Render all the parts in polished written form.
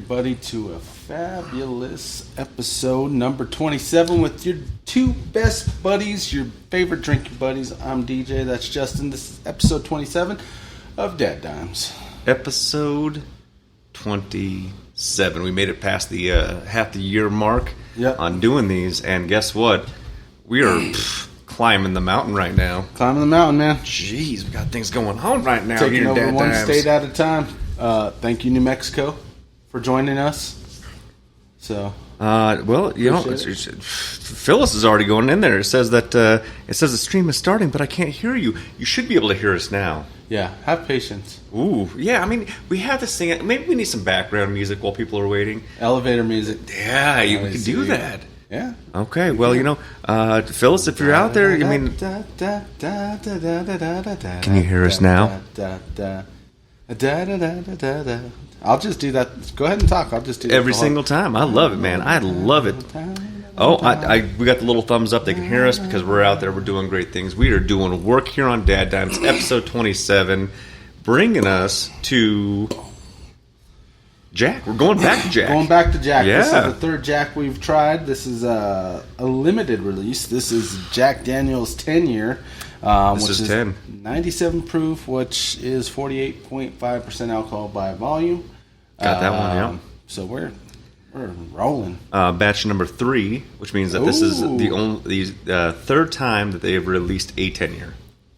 everybody to a fabulous episode number 27 with your two best buddies, your favorite drinking buddies. I'm DJ, that's Justin. This is episode 27 of DadDimes. Episode 27. We made it past the half the year mark on doing these, and guess what? We are climbing the mountain right now. Climbing the mountain, man. Jeez, we got things going on right now. Taking here over one DadDimes. state at a time. Thank you, New Mexico, for joining us. So, well, you know, Phyllis is already going in there. It says that the stream is starting, but I can't hear you. You should be able to hear us now. Yeah, have patience. Ooh, yeah. I mean, we have this thing. Maybe we need some background music while people are waiting. Elevator music. Yeah, we can do that. Yeah. Okay. Well, you know, Phyllis, if you're out there, I mean, can you hear us now? I'll just do that. Go ahead and talk. I'll just do that every single time. I love it, man. I love it. Oh, we got the little thumbs up. They can hear us because we're out there. We're doing great things. We are doing work here on DadDimes, episode 27, bringing us to Jack. We're going back to Jack. Going back to Jack. Yeah. This is the third Jack we've tried. This is a limited release. This is Jack Daniel's 10 year. This is 10. 97 proof, which is 48.5% alcohol by volume. Got that one, yeah. So we're rolling. Batch number 3, which means that this is the third time that they have released a 10 year.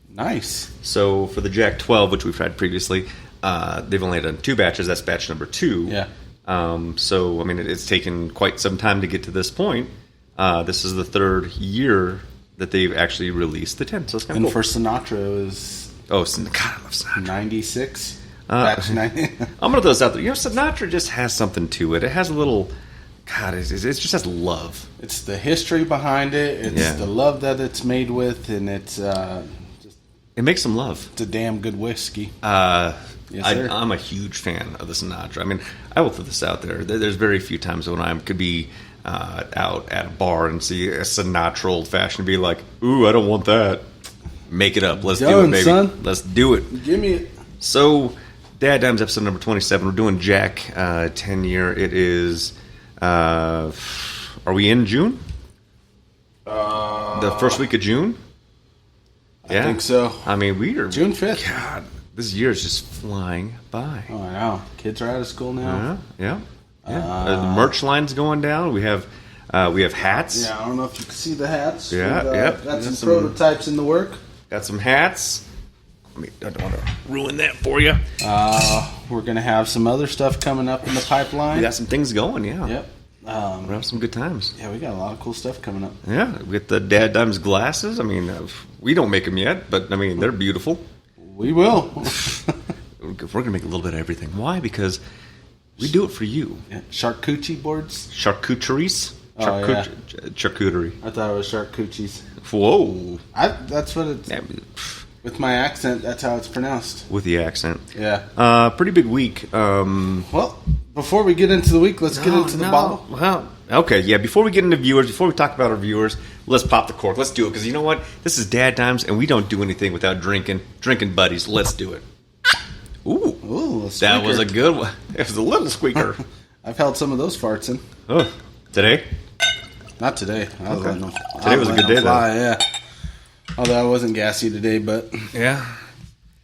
Nice. So for the Jack 12, which we've tried previously, they've only done 2 batches. That's batch number 2. Yeah. So I mean, it's taken quite some time to get to this point. This is the third year that they've actually released the 10. So it's kind of cool. For Sinatra is... Oh, God, I love Sinatra. 96. Batch 90. I'm going to throw this out there. You know, Sinatra just has something to it. It has a little... God, it just has love. It's the history behind it. It's the love that it's made with, and it's just... It makes some love. It's a damn good whiskey. Yes, sir. I'm a huge fan of the Sinatra. I mean, I will throw this out there. There's very few times when I could be... out at a bar and see a Sinatra old fashioned and be like, ooh, I don't want that. Make it up. Let's do it, baby. Son. Let's do it. Give me it. So, DadDimes episode number 27. We're doing Jack 10 year. It is, are we in June? The first week of June? I think so. I mean, we are. June 5th. God, this year is just flying by. Oh, I know. Kids are out of school now. Yeah. The merch line's going down. We have hats. Yeah, I don't know if you can see the hats. Yeah, Got some prototypes in the work. Got some hats. I don't want to ruin that for you. We're going to have some other stuff coming up in the pipeline. We got some things going, yeah. Yep. We're having some good times. Yeah, we got a lot of cool stuff coming up. Yeah, we got the DadDimes glasses. I mean, we don't make them yet, but, I mean, they're beautiful. We will. We're going to make a little bit of everything. Why? Because... we do it for you. Yeah. Charcuterie boards? Charcuteries? Charcuterie. I thought it was charcuteries. Whoa. That's what it's... with my accent, that's how it's pronounced. With the accent. Yeah. Pretty big week. Well, before we get into the week, let's get into the bottle. Well, okay, yeah. Before we get into viewers, before we talk about our viewers, let's pop the cork. Let's do it. Because you know what? This is DadDimes, and we don't do anything without drinking. Drinking buddies. Let's do it. Ooh, that was a good one. It was a little squeaker. I've held some of those farts in. Oh, today? Not today. Today was a good day, though. Yeah. Although I wasn't gassy today, but yeah,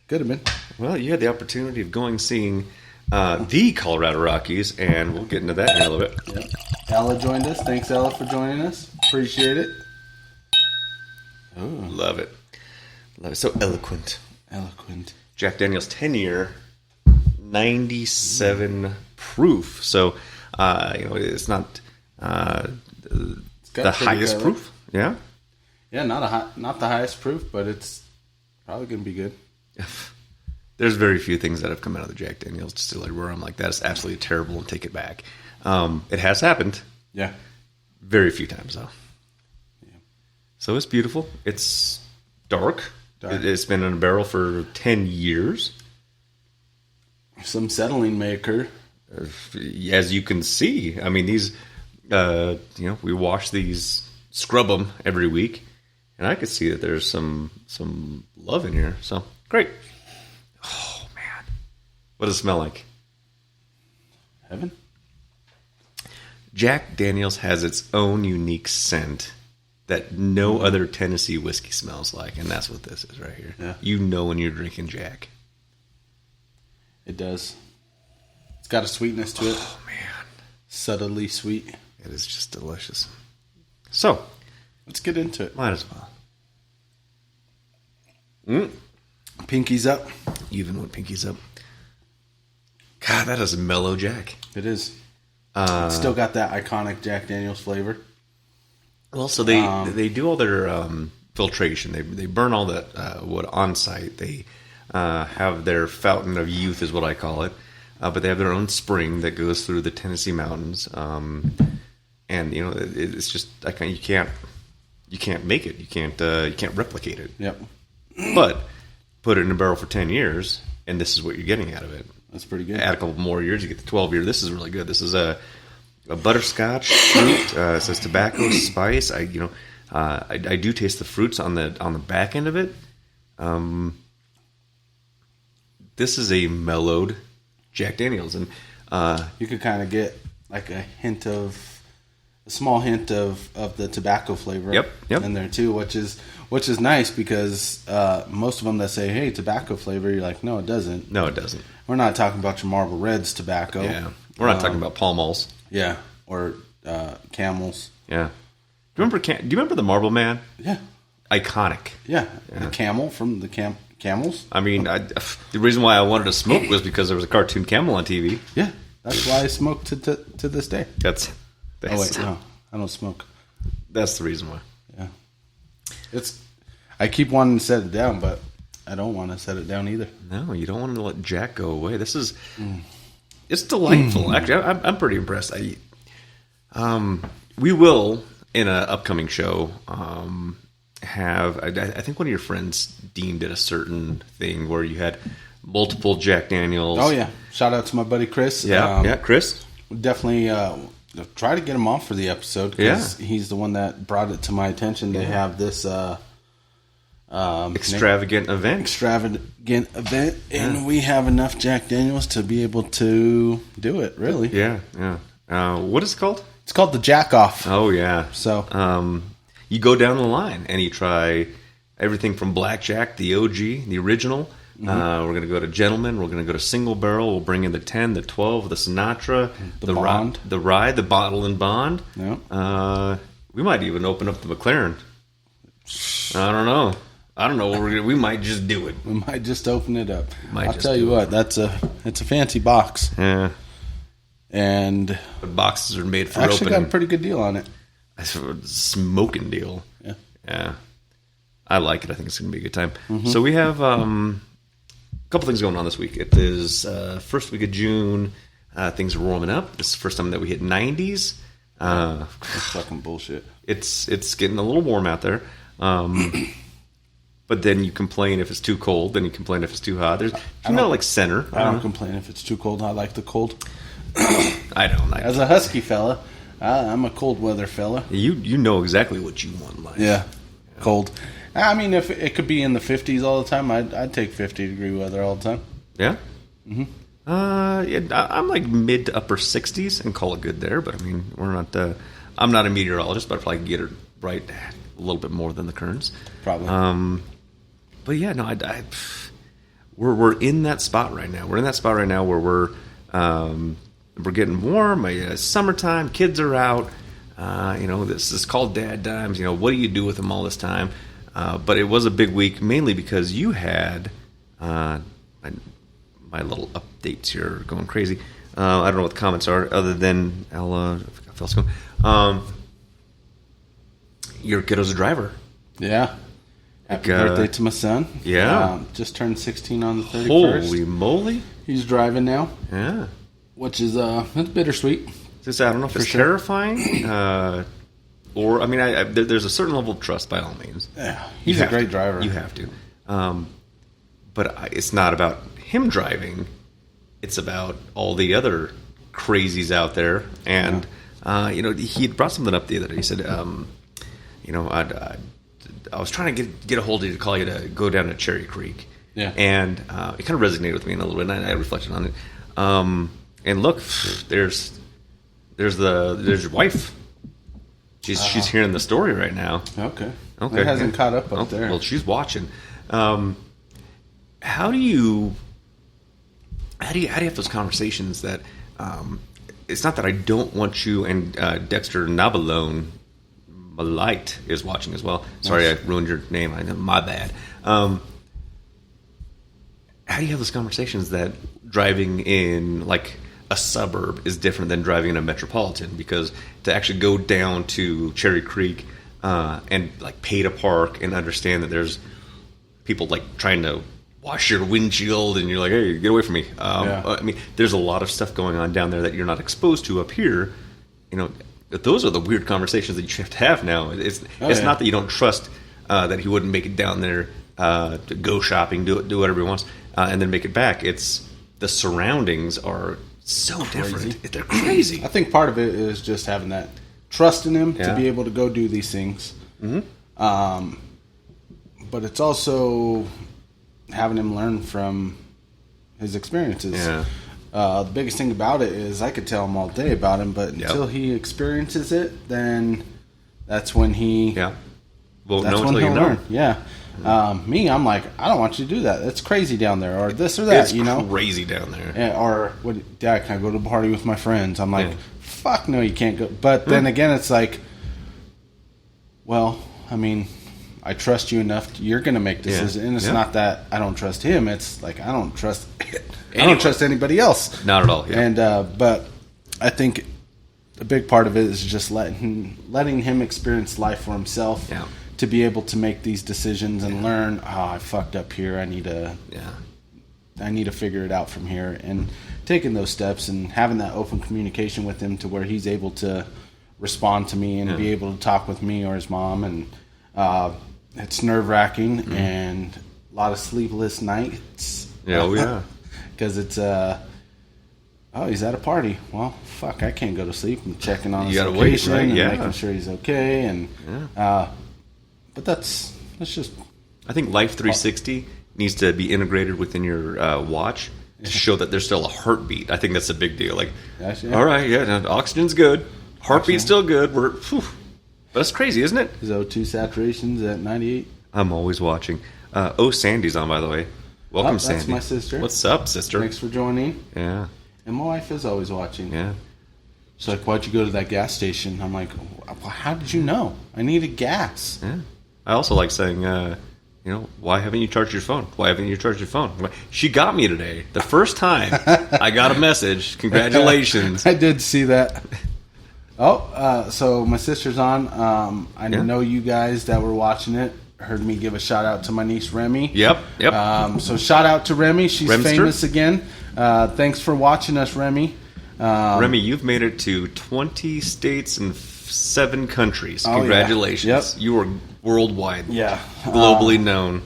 could have been. Well, you had the opportunity of going seeing the Colorado Rockies, and we'll get into that in a little bit. Yeah. Ella joined us. Thanks, Ella, for joining us. Appreciate it. Oh, love it. Love it. So eloquent. Jack Daniel's 10 year, 97 proof. So, it's not the highest proof. Yeah. Yeah, not the highest proof, but it's probably going to be good. There's very few things that have come out of the Jack Daniel's distillery where I'm like, that is absolutely terrible and take it back. It has happened. Yeah. Very few times, though. Yeah. So it's beautiful. It's dark. It's been in a barrel for 10 years. Some settling may occur. As you can see. I mean, these, we wash these, scrub them every week. And I could see that there's some love in here. So, great. Oh, man. What does it smell like? Heaven? Jack Daniels has its own unique scent that no other Tennessee whiskey smells like, and that's what this is right here. Yeah. You know when you're drinking Jack. It does. It's got a sweetness to it. Oh, man. Subtly sweet. It is just delicious. So, let's get into it. Might as well. Pinkies up. Even with pinkies up. God, that is a mellow Jack. It is. It's still got that iconic Jack Daniels flavor. Well, so they do all their filtration. They burn all that wood on site. They have their fountain of youth, is what I call it. But they have their own spring that goes through the Tennessee mountains. And you know, it's just you can't make it. You can't replicate it. Yep. But put it in a barrel for 10 years, and this is what you're getting out of it. That's pretty good. Add a couple more years, you get the 12 year. This is really good. This is a butterscotch fruit. It says tobacco, spice. I do taste the fruits on the back end of it. This is a mellowed Jack Daniels, and you could kind of get like a small hint of the tobacco flavor. Yep. In there too, which is nice because most of them that say, "Hey, tobacco flavor," you're like, "No, it doesn't." No, it doesn't. We're not talking about your Marlboro Reds tobacco. Yeah, we're not talking about Pall Malls. Yeah, or Camels. Yeah. Do you remember the Marble Man? Yeah. Iconic. Yeah. The camel from the Camels. I mean, the reason why I wanted to smoke was because there was a cartoon camel on TV. Yeah, that's why I smoke to this day. That's oh wait, no, I don't smoke. That's the reason why. Yeah, I keep wanting to set it down, but I don't want to set it down either. No, you don't want to let Jack go away. This is it's delightful. Actually, I'm pretty impressed. We will in an upcoming show have. I think one of your friends Dean did a certain thing where you had multiple Jack Daniels. Oh yeah, shout out to my buddy Chris. Yeah, Chris. Definitely try to get him on for the episode because he's the one that brought it to my attention. They have this extravagant event, and we have enough Jack Daniels to be able to do it. Really? Yeah. What is it called? It's called the Jack Off. Oh yeah. So you go down the line and you try everything from Blackjack, the OG, the original. We're going to go to Gentleman. We're going to go to Single Barrel. We'll bring in the 10, the 12, the Sinatra, the Bond, the Rye, the Bottle and Bond. Yeah. We might even open up the McLaren. I don't know what we're gonna. We might just do it. We might just open it up. I'll tell you what. It's a fancy box. Yeah. And the boxes are made for actually opening. Got a pretty good deal on it. That's a smoking deal. Yeah. I like it. I think it's going to be a good time. Mm-hmm. So we have a couple things going on this week. It is first week of June. Things are warming up. This is the first time that we hit 90s. That's fucking bullshit. It's getting a little warm out there. But then you complain if it's too cold. Then you complain if it's too hot. There's like center. I don't complain if it's too cold. I like the cold. I don't. As a husky fella, I'm a cold weather fella. You know exactly what you want in life. Yeah. Cold. I mean, if it could be in the 50s all the time, I'd take 50-degree weather all the time. Yeah? Mm-hmm. I'm like mid to upper 60s and call it good there. But I mean, we're not. I'm not a meteorologist, but I probably can get it right a little bit more than the currents. Probably. But yeah, no, we're in that spot right now. We're in that spot right now where we're getting warm. Summertime, kids are out. This is called DadDimes. What do you do with them all this time? But it was a big week, mainly because you had my little updates here going crazy. I don't know what the comments are, other than your kiddo's a driver. Yeah. Happy birthday to my son. Yeah. Just turned 16 on the 31st. Holy moly. He's driving now. Yeah. Which is it's bittersweet. I don't know if it's terrifying, or I mean, there's a certain level of trust by all means. Yeah, he's a great driver. You have to, but it's not about him driving. It's about all the other crazies out there. And he brought something up the other day. He said, I was trying to get a hold of you to call you to go down to Cherry Creek. Yeah, and it kind of resonated with me a little bit, and I reflected on it. And look, there's there's your wife. She's hearing the story right now. Okay. It hasn't caught up there. Well, she's watching. How do you have those conversations that it's not that I don't want you and Dexter Nabalone Malite is watching as well. Sorry, I ruined your name. My bad. How do you have those conversations that driving in like a suburb is different than driving in a metropolitan? Because to actually go down to Cherry Creek and like pay to park and understand that there's people like trying to wash your windshield and you're like, hey, get away from me. I mean, there's a lot of stuff going on down there that you're not exposed to up here. You know, those are the weird conversations that you have to have now. It's not that you don't trust that he wouldn't make it down there to go shopping, do whatever he wants, and then make it back. It's the surroundings are so different. They're crazy. I think part of it is just having that trust in him to be able to go do these things. Mm-hmm. But it's also having him learn from his experiences. Yeah. The biggest thing about it is I could tell him all day about him, but until he experiences it, then that's when he... Yeah. Well, that's when he'll learn. Yeah. Me, I'm like, I don't want you to do that. That's crazy down there, or this or that. It's crazy down there. Yeah, or, Dad, can I go to a party with my friends? I'm like, fuck no, you can't go. But then again, it's like, well, I mean, I trust you enough. You're going to make decisions, and it's not that I don't trust him. It's like I don't trust anybody else. Not at all. Yeah. And but I think a big part of it is just letting him experience life for himself. Yeah. To be able to make these decisions and learn, I fucked up here. I need to figure it out from here. And taking those steps and having that open communication with him to where he's able to respond to me and be able to talk with me or his mom. And it's nerve-wracking and a lot of sleepless nights. Yeah, because it's he's at a party. Well, fuck, I can't go to sleep. I'm checking on his location and making sure he's okay. And but that's just... I think Life 360 needs to be integrated within your watch to show that there's still a heartbeat. I think that's a big deal. Like, all right, oxygen's good. Heartbeat's still good. But that's crazy, isn't it? His O2 saturation's at 98. I'm always watching. Sandy's on, by the way. Welcome, Sandy. That's my sister. What's up, sister? Thanks for joining. Yeah. And my wife is always watching. Yeah. She's like, why'd you go to that gas station? I'm like, how did you know? I needed gas. Yeah. I also like saying, why haven't you charged your phone? Why haven't you charged your phone? She got me today. The first time I got a message. Congratulations. I did see that. So my sister's on. I know you guys that were watching it heard me give a shout out to my niece Remy. Yep. So shout out to Remy. She's Remster? famous again. Thanks for watching us, Remy. Remy, you've made it to 20 states and 7 countries. Congratulations. Yep. You are worldwide. Yeah. Globally known.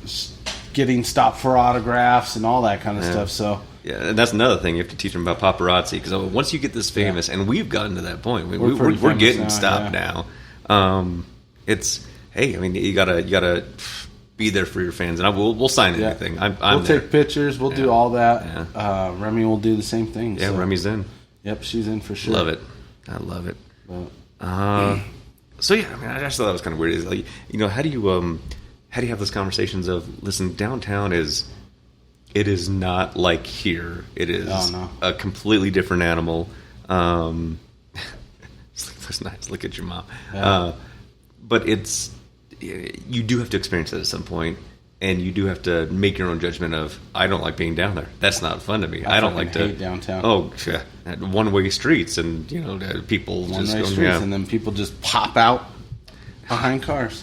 Getting stopped for autographs and all that kind of stuff. So. Yeah, and that's another thing you have to teach them about paparazzi, because once you get this famous, and we've gotten to that point, we're getting stopped now. You gotta be there for your fans, and we'll sign anything. We'll take pictures. We'll do all that. Yeah. Remy will do the same thing. Yeah, so. Remy's in. Yep, she's in for sure. Love it. I love it. So yeah, I just thought that was kind of weird. Like, how do you have those conversations of, listen, downtown is not like here. It is a completely different animal. It's nice. Look at your mom. Yeah. But you do have to experience it at some point, and you do have to make your own judgment of, I don't like being down there. That's not fun to me. I don't like to hate downtown. Oh, yeah, one-way streets, and people one-way streets, and then people just pop out behind cars.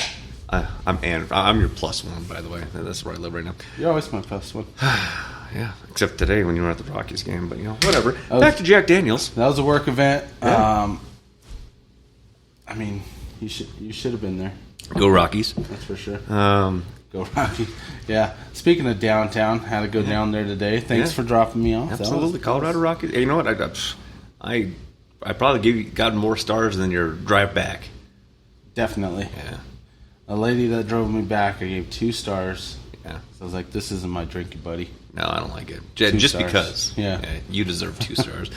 I'm your plus one, by the way. That's where I live right now. You're always my plus one. Yeah, except today when you were at the Rockies game, but whatever. Back to Jack Daniels. That was a work event. Yeah. You should have been there. Go Rockies. That's for sure. Go Rockies. Yeah. Speaking of downtown, had to go down there today. Thanks for dropping me off. Absolutely. Colorado Rockies. Hey, you know what? I probably got more stars than your drive back. Definitely. Yeah. A lady that drove me back, I gave 2 stars. Yeah. So I was like, this isn't my drinking buddy. No, I don't like it. Just stars. Because. Yeah. You deserve 2 stars.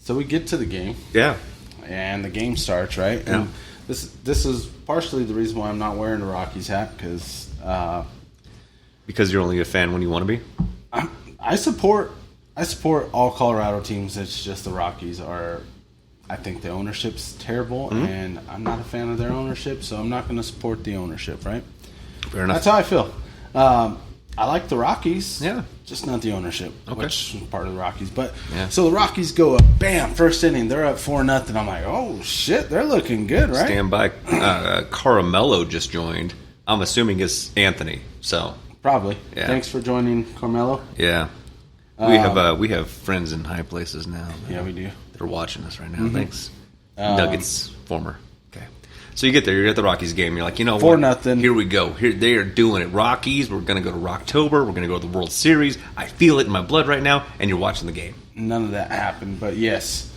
So we get to the game. Yeah. And the game starts, right? Yeah. And this is partially the reason why I'm not wearing a Rockies hat, Because you're only a fan when you want to be? I support all Colorado teams. It's just the Rockies are. I think the ownership's terrible, and I'm not a fan of their ownership, so I'm not going to support the ownership. Right? Fair enough. That's how I feel. I like the Rockies, just not the ownership, which is part of the Rockies. But so the Rockies go up, bam, first inning, they're up 4-0. I'm like, oh shit, they're looking good, right? Stand by. Caramello just joined. I'm assuming it's Anthony. So probably. Yeah. Thanks for joining, Carmelo. Yeah, we have friends in high places now. Yeah, we do. They're watching us right now. Thanks, Nuggets former. Okay, so you get there. You're at the Rockies game. You're like, you know, 4-0. Here we go. Here they are doing it. Rockies. We're gonna go to Rocktober. We're gonna go to the World Series. I feel it in my blood right now. And you're watching the game. None of that happened, but yes,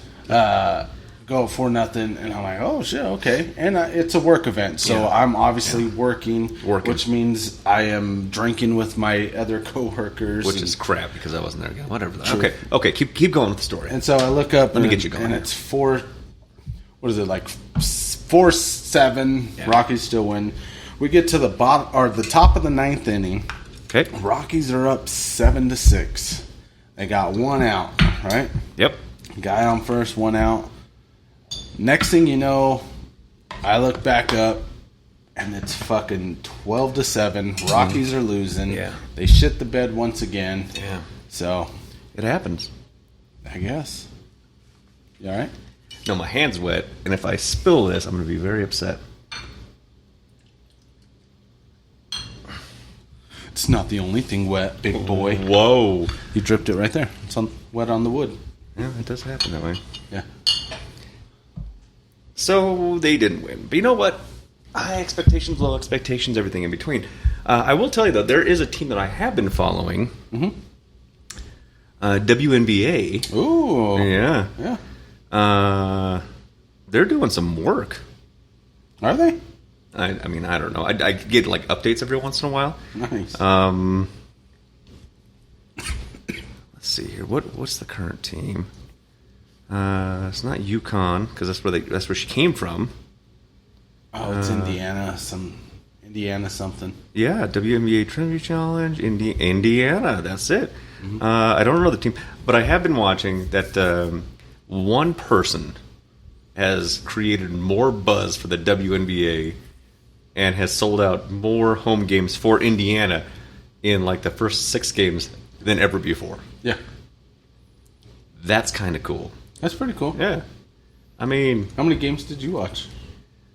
go 4-0, and I'm like, oh shit, okay. And it's a work event, so I'm obviously working, which means I am drinking with my other coworkers, which is crap because I wasn't there again. Whatever. Okay. Keep going with the story. And so I look up, Let me get you going. And it's 4. What is it, like 4-7? Yeah. Rockies still win. We get to the bottom or the top of the 9th inning. Okay. Rockies are up 7-6. They got one out, right? Yep. Guy on first, one out. Next thing you know, I look back up, and it's fucking 12-7. Rockies are losing. Yeah. They shit the bed once again. Yeah. So it happens. I guess. You all right? No, my hand's wet, and if I spill this, I'm going to be very upset. It's not the only thing wet, big boy. Whoa. You dripped it right there. It's wet on the wood. Yeah, it does happen that way. Yeah. So they didn't win. But you know what? High expectations, low expectations, everything in between. I will tell you, though, there is a team that I have been following. WNBA. Ooh. Yeah. Yeah. They're doing some work. Are they? I mean, I don't know. I get, like, updates every once in a while. Nice. Let's see here. What's the current team? It's not UConn because that's where she came from. Oh, it's Indiana something. Yeah, WNBA Trinity Challenge, Indiana. That's it. I don't know the team, but I have been watching that. One person has created more buzz for the WNBA and has sold out more home games for Indiana in like the first 6 games than ever before. Yeah. That's kind of cool. That's pretty cool. Yeah. I mean... How many games did you watch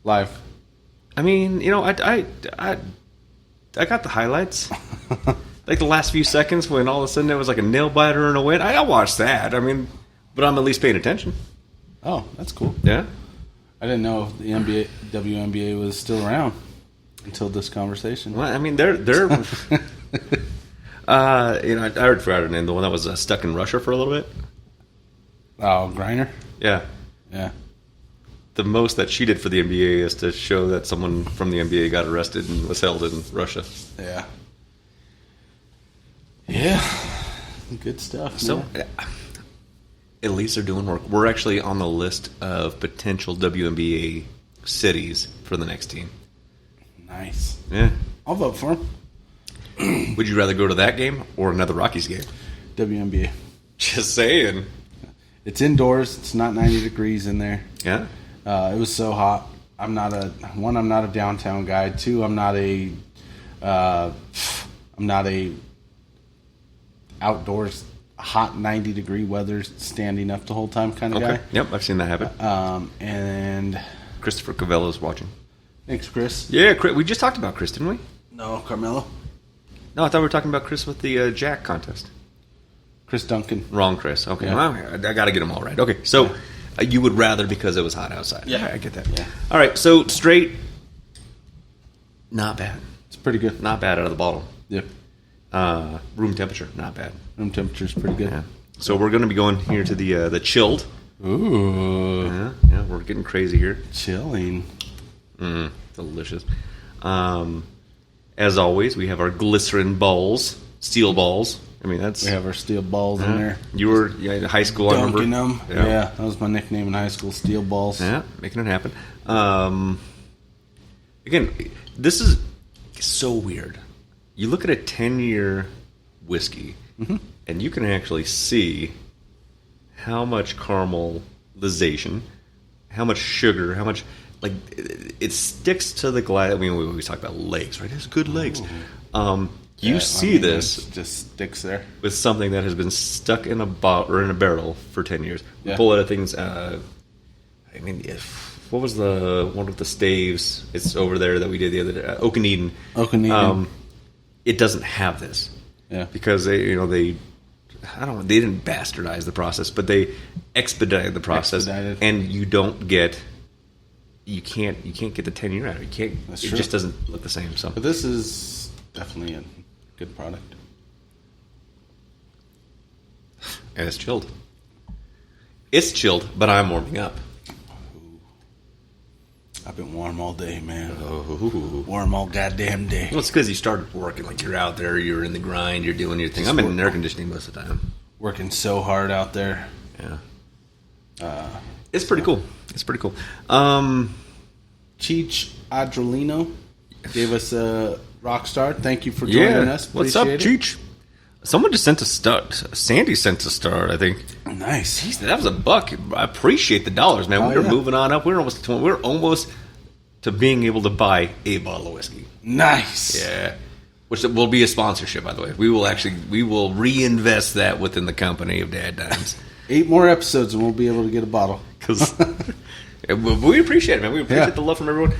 live? I mean, you know, I got the highlights. Like the last few seconds when all of a sudden there was like a nail biter and a win. I watched that. I mean, but I'm at least paying attention. Oh, that's cool. Yeah. I didn't know if the WNBA was still around until this conversation. Well, I mean, they're you know, I heard for her name, the one that was stuck in Russia for a little bit. Oh, Griner? Yeah. Yeah. The most that she did for the NBA is to show that someone from the NBA got arrested and was held in Russia. Yeah. Yeah. Good stuff. So, at least they're doing work. We're actually on the list of potential WNBA cities for the next team. Nice. Yeah. I'll vote for them. Would you rather go to that game or another Rockies game? WNBA. Just saying. It's indoors. It's not 90 degrees in there. Yeah. It was so hot. I'm not a downtown guy. 2, I'm not a outdoors hot 90 degree weather standing up the whole time kind of guy. Yep, I've seen that happen. And Christopher Cavello's watching. Thanks, Chris. Yeah, we just talked about Chris, didn't we? No, Carmelo. No, I thought we were talking about Chris with the Jack contest. Chris Duncan. Wrong Chris. Okay, Yeah. well, I got to get them all right. Okay, so you would rather because it was hot outside. Yeah. I get that. Yeah. All right, so straight, not bad. It's pretty good. Not bad out of the bottle. Yep. Room temperature, not bad. Room temperature's pretty good. Yeah. So we're going to be going here to the chilled. Ooh. Yeah, we're getting crazy here. Chilling. Delicious. As always, we have our glycerin bowls. steel balls. I mean, that's... We have our steel balls in there. You were in high school, I remember. Dunking them. Yeah, that was my nickname in high school, steel balls. Yeah, making it happen. Again, this is so weird. You look at a 10-year whiskey, and you can actually see how much caramelization, how much sugar, how much... Like, it sticks to the glass. I mean, we always talk about legs, right? It's good legs. You see this it just sticks there with something that has been stuck in a bottle or in a barrel for 10 years. Yeah. A whole lot of things. I mean, what was the one with the staves? It's over there that we did the other day. Oak and Eden. It doesn't have this. Yeah, because they didn't bastardize the process, but they expedited the process, and you can't get the 10-year out of it. It just doesn't look the same. So, but this is definitely a good product. And it's chilled. It's chilled, but I'm warming up. I've been warm all day, man. Oh. Warm all goddamn day. Well, it's because you started working. Like, you're out there, you're in the grind, you're doing your thing. I'm in air conditioning most of the time. Working so hard out there. Yeah. It's pretty cool. Cheech Adrolino gave us a rock star. Thank you for joining us. What's up, Cheech? Someone just sent a star. Sandy sent a star, I think. Nice. Jeez, that was a buck. I appreciate the dollars, man. We're moving on up. We're almost to being able to buy a bottle of whiskey. Nice. Yeah. Which will be a sponsorship, by the way. We will reinvest that within the company of DadDimes. 8 more episodes and we'll be able to get a bottle. Because we appreciate it, man. We appreciate the love from everyone.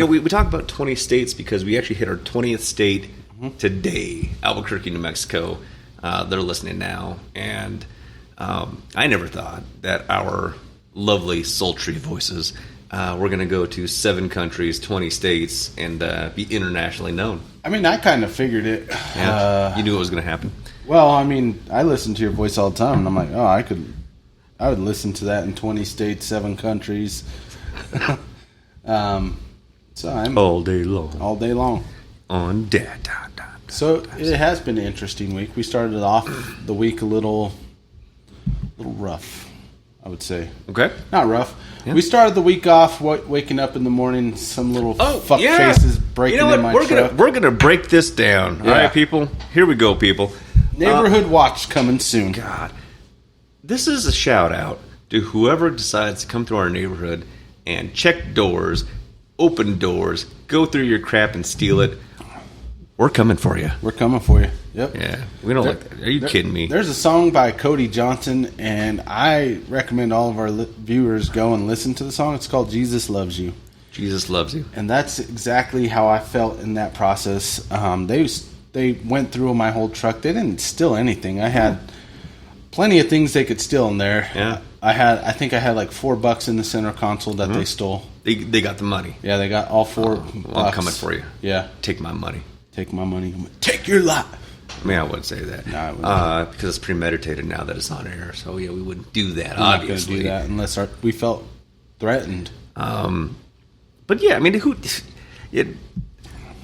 We talk about 20 states because we actually hit our 20th state today. Albuquerque, New Mexico. They're listening now. And I never thought that our lovely, sultry voices were going to go to 7 countries, 20 states, and be internationally known. I mean, I kind of figured it. Yeah, you knew it was going to happen. Well, I mean, I listen to your voice all the time, and I'm like, I would listen to that in 20 states, 7 countries. So I'm all day long on DadDimes. So it has been an interesting week. We started off the week a little rough, I would say. Okay, not rough. Yeah. We started the week off waking up in the morning, some little fuck faces breaking in my truck. We're gonna break this down. All right, people. Here we go, people. Neighborhood watch coming soon. God, this is a shout out to whoever decides to come to our neighborhood and check doors, open doors, go through your crap and steal it. We're coming for you. We're coming for you. Yep. Yeah, we don't like that. Are you kidding me? There's a song by Cody Johnson, and I recommend all of our viewers go and listen to the song. It's called Jesus Loves You. Jesus Loves You. And that's exactly how I felt in that process. They went through my whole truck. They didn't steal anything. I had plenty of things they could steal in there. Yeah. I think I had like $4 in the center console that they stole. They got the money. Yeah, they got all $4. Well, I'm coming for you. Yeah. Take my money. Take my money. Take your lot. I mean, I wouldn't say that. No, I wouldn't. Because it's premeditated now that it's on air. So, yeah, we wouldn't do that, We're obviously. not going to do that unless we felt threatened. But, yeah, I mean, I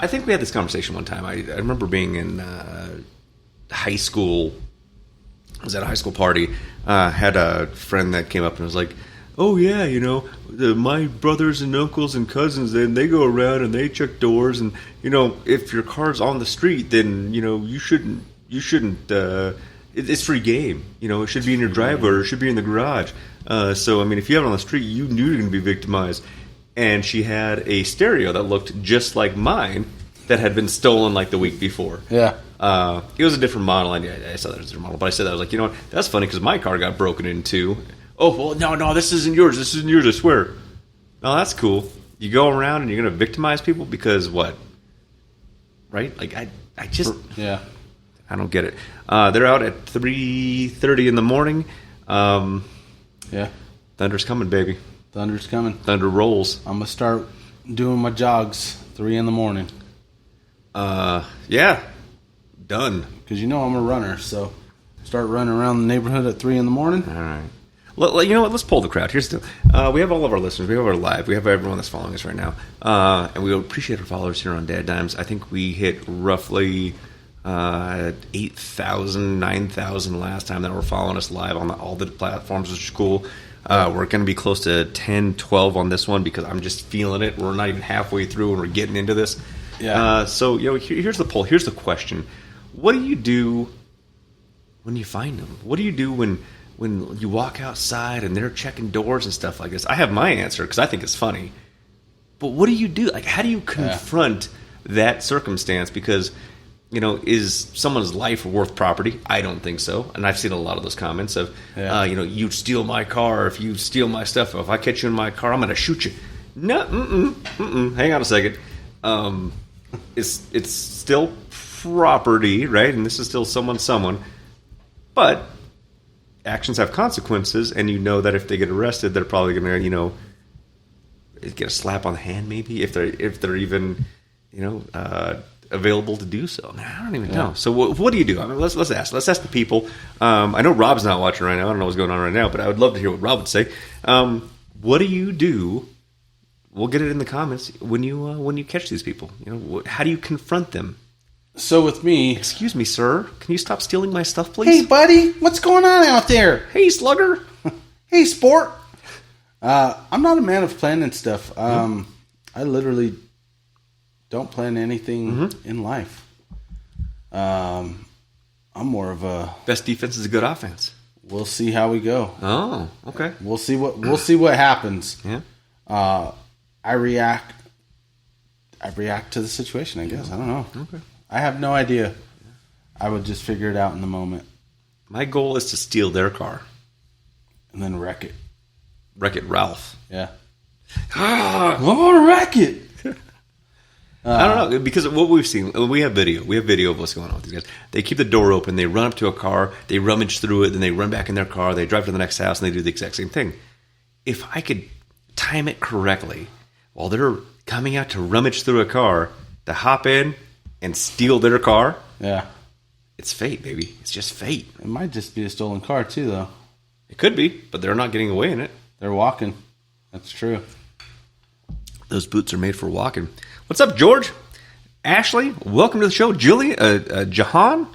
think we had this conversation one time. I remember being in high school. I was at a high school party. Had a friend that came up and was like, oh, yeah, my brothers and uncles and cousins, then they go around and they check doors. And, if your car's on the street, then, you shouldn't, it's free game. It should be in your driveway or it should be in the garage. So, I mean, if you have it on the street, you knew you're going to be victimized. And she had a stereo that looked just like mine that had been stolen like the week before. Yeah. It was a different model. I said that was a different model, but I said that. I was like, what? That's funny because my car got broken into. Oh, well, no, this isn't yours. This isn't yours, I swear. No, that's cool. You go around and you're going to victimize people because what? Right? Like, I just... Yeah. I don't get it. They're out at 3:30 in the morning. Yeah. Thunder's coming, baby. Thunder's coming. Thunder rolls. I'm going to start doing my jogs 3 in the morning. Yeah. Done. Because I'm a runner, so start running around the neighborhood at 3 in the morning. All right. You know what? Let's poll the crowd. Here's the. We have all of our listeners. We have our live. We have everyone that's following us right now. And we appreciate our followers here on DadDimes. I think we hit roughly 8,000, 9,000 last time that were following us live on all the platforms, which is cool. We're going to be close to 10, 12 on this one because I'm just feeling it. We're not even halfway through and we're getting into this. Yeah. So, here's the poll. Here's the question. What do you do when you find them? What do you do when you walk outside and they're checking doors and stuff like this? I have my answer because I think it's funny. But what do you do? Like, how do you confront that circumstance? Because, is someone's life worth property? I don't think so. And I've seen a lot of those comments of, you steal my car, if you steal my stuff, if I catch you in my car, I'm going to shoot you. No, hang on a second. It's still property, right? And this is still someone. But actions have consequences, and you know that if they get arrested, they're probably going to, get a slap on the hand, maybe if they're even, available to do so. I don't even know. So what do you do? I mean, let's ask. Let's ask the people. I know Rob's not watching right now. I don't know what's going on right now, but I would love to hear what Rob would say. What do you do? We'll get it in the comments when you catch these people. How do you confront them? So with me... Excuse me, sir. Can you stop stealing my stuff, please? Hey, buddy. What's going on out there? Hey, slugger. Hey, sport. I'm not a man of planning stuff. I literally don't plan anything in life. I'm more of a... Best defense is a good offense. We'll see how we go. Oh, okay. We'll see what happens. Yeah. I react to the situation, I guess. I don't know. Okay. I have no idea. I would just figure it out in the moment. My goal is to steal their car. And then wreck it. Wreck it, Ralph. Yeah. I want to wreck it. I don't know, because what we've seen, we have video of what's going on with these guys. They keep the door open, they run up to a car, they rummage through it, then they run back in their car, they drive to the next house, and they do the exact same thing. If I could time it correctly, while they're coming out to rummage through a car, to hop in and steal their car, it's fate, baby. It's just fate. It might just be a stolen car, too, though. It could be, but they're not getting away in it. They're walking. That's true. Those boots are made for walking. What's up, George? Ashley, welcome to the show. Julie, Jahan.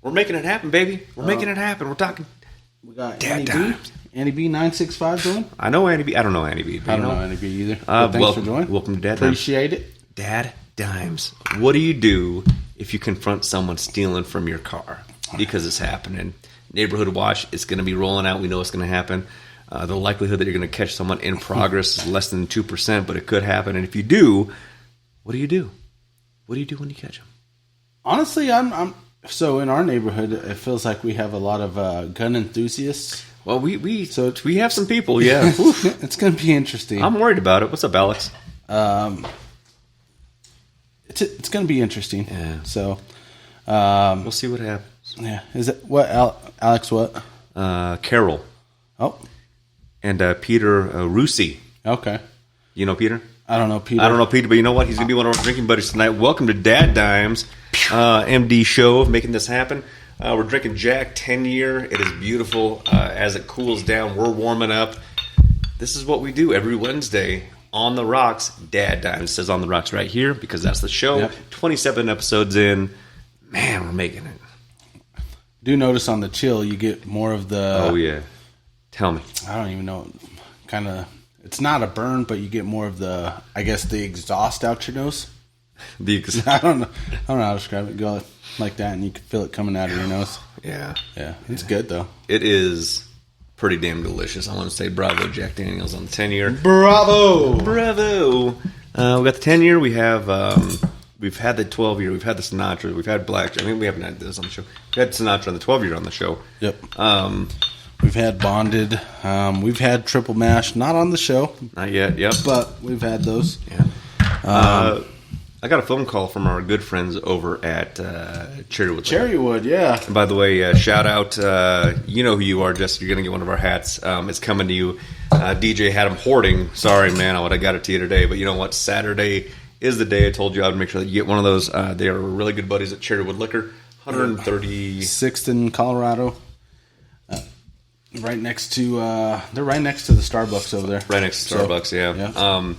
We're making it happen, baby. We're making it happen. We're talking. We got Annie B. Annie B 965 joining. I know Annie B. I don't know Annie B. I don't know Annie B either. Thanks for joining. Welcome to Dad. Appreciate it. Dad Dimes. What do you do if you confront someone stealing from your car? Because it's happening. Neighborhood watch. It's going to be rolling out. We know it's going to happen. The likelihood that you're going to catch someone in progress is less than 2%, but it could happen. And if you do, what do you do? What do you do when you catch them? Honestly, I'm so in our neighborhood, it feels like we have a lot of gun enthusiasts. Well, we have some people, yeah. It's going to be interesting. I'm worried about it. What's up, Alex? It's going to be interesting. Yeah. So we'll see what happens. Yeah. Is it what Alex? What? Carol. Oh. And Peter Rusi. Okay. You know Peter? I don't know Peter. But you know what? He's going to be one of our drinking buddies tonight. Welcome to Dad Dimes, MD show of making this happen. We're drinking Jack 10-year. It is beautiful. As it cools down, we're warming up. This is what we do every Wednesday on the Rocks. Dad Dimes says on the Rocks right here because that's the show. Yep. 27 episodes in. Man, we're making it. Do notice on the chill, you get more of the... Oh, yeah. Tell me. I don't even know. Kind of, it's not a burn, but you get more of the, I guess, the exhaust out your nose. I don't know how to describe it. Go like that, and you can feel it coming out of your nose. Yeah. Yeah. It's good, though. It is pretty damn delicious. I want to say bravo, Jack Daniels on the 10-year. Bravo! Bravo! We got the 10-year. We have, we've had the 12-year. We've had the Sinatra. We've had Blackjack. I mean, we haven't had this on the show. We had Sinatra on the 12-year on the show. Yep. We've had Bonded. We've had Triple Mash. Not on the show. Not yet, yep. But we've had those. Yeah. I got a phone call from our good friends over at Cherrywood. Cherrywood, yeah. And by the way, shout out. You know who you are, Justin. You're going to get one of our hats. It's coming to you. DJ had them hoarding. Sorry, man. I would have got it to you today. But you know what? Saturday is the day I told you I would make sure that you get one of those. They are really good buddies at Cherrywood Liquor. 136th in Colorado. Right next to, they're right next to the Starbucks over there. Right next to Starbucks, yeah.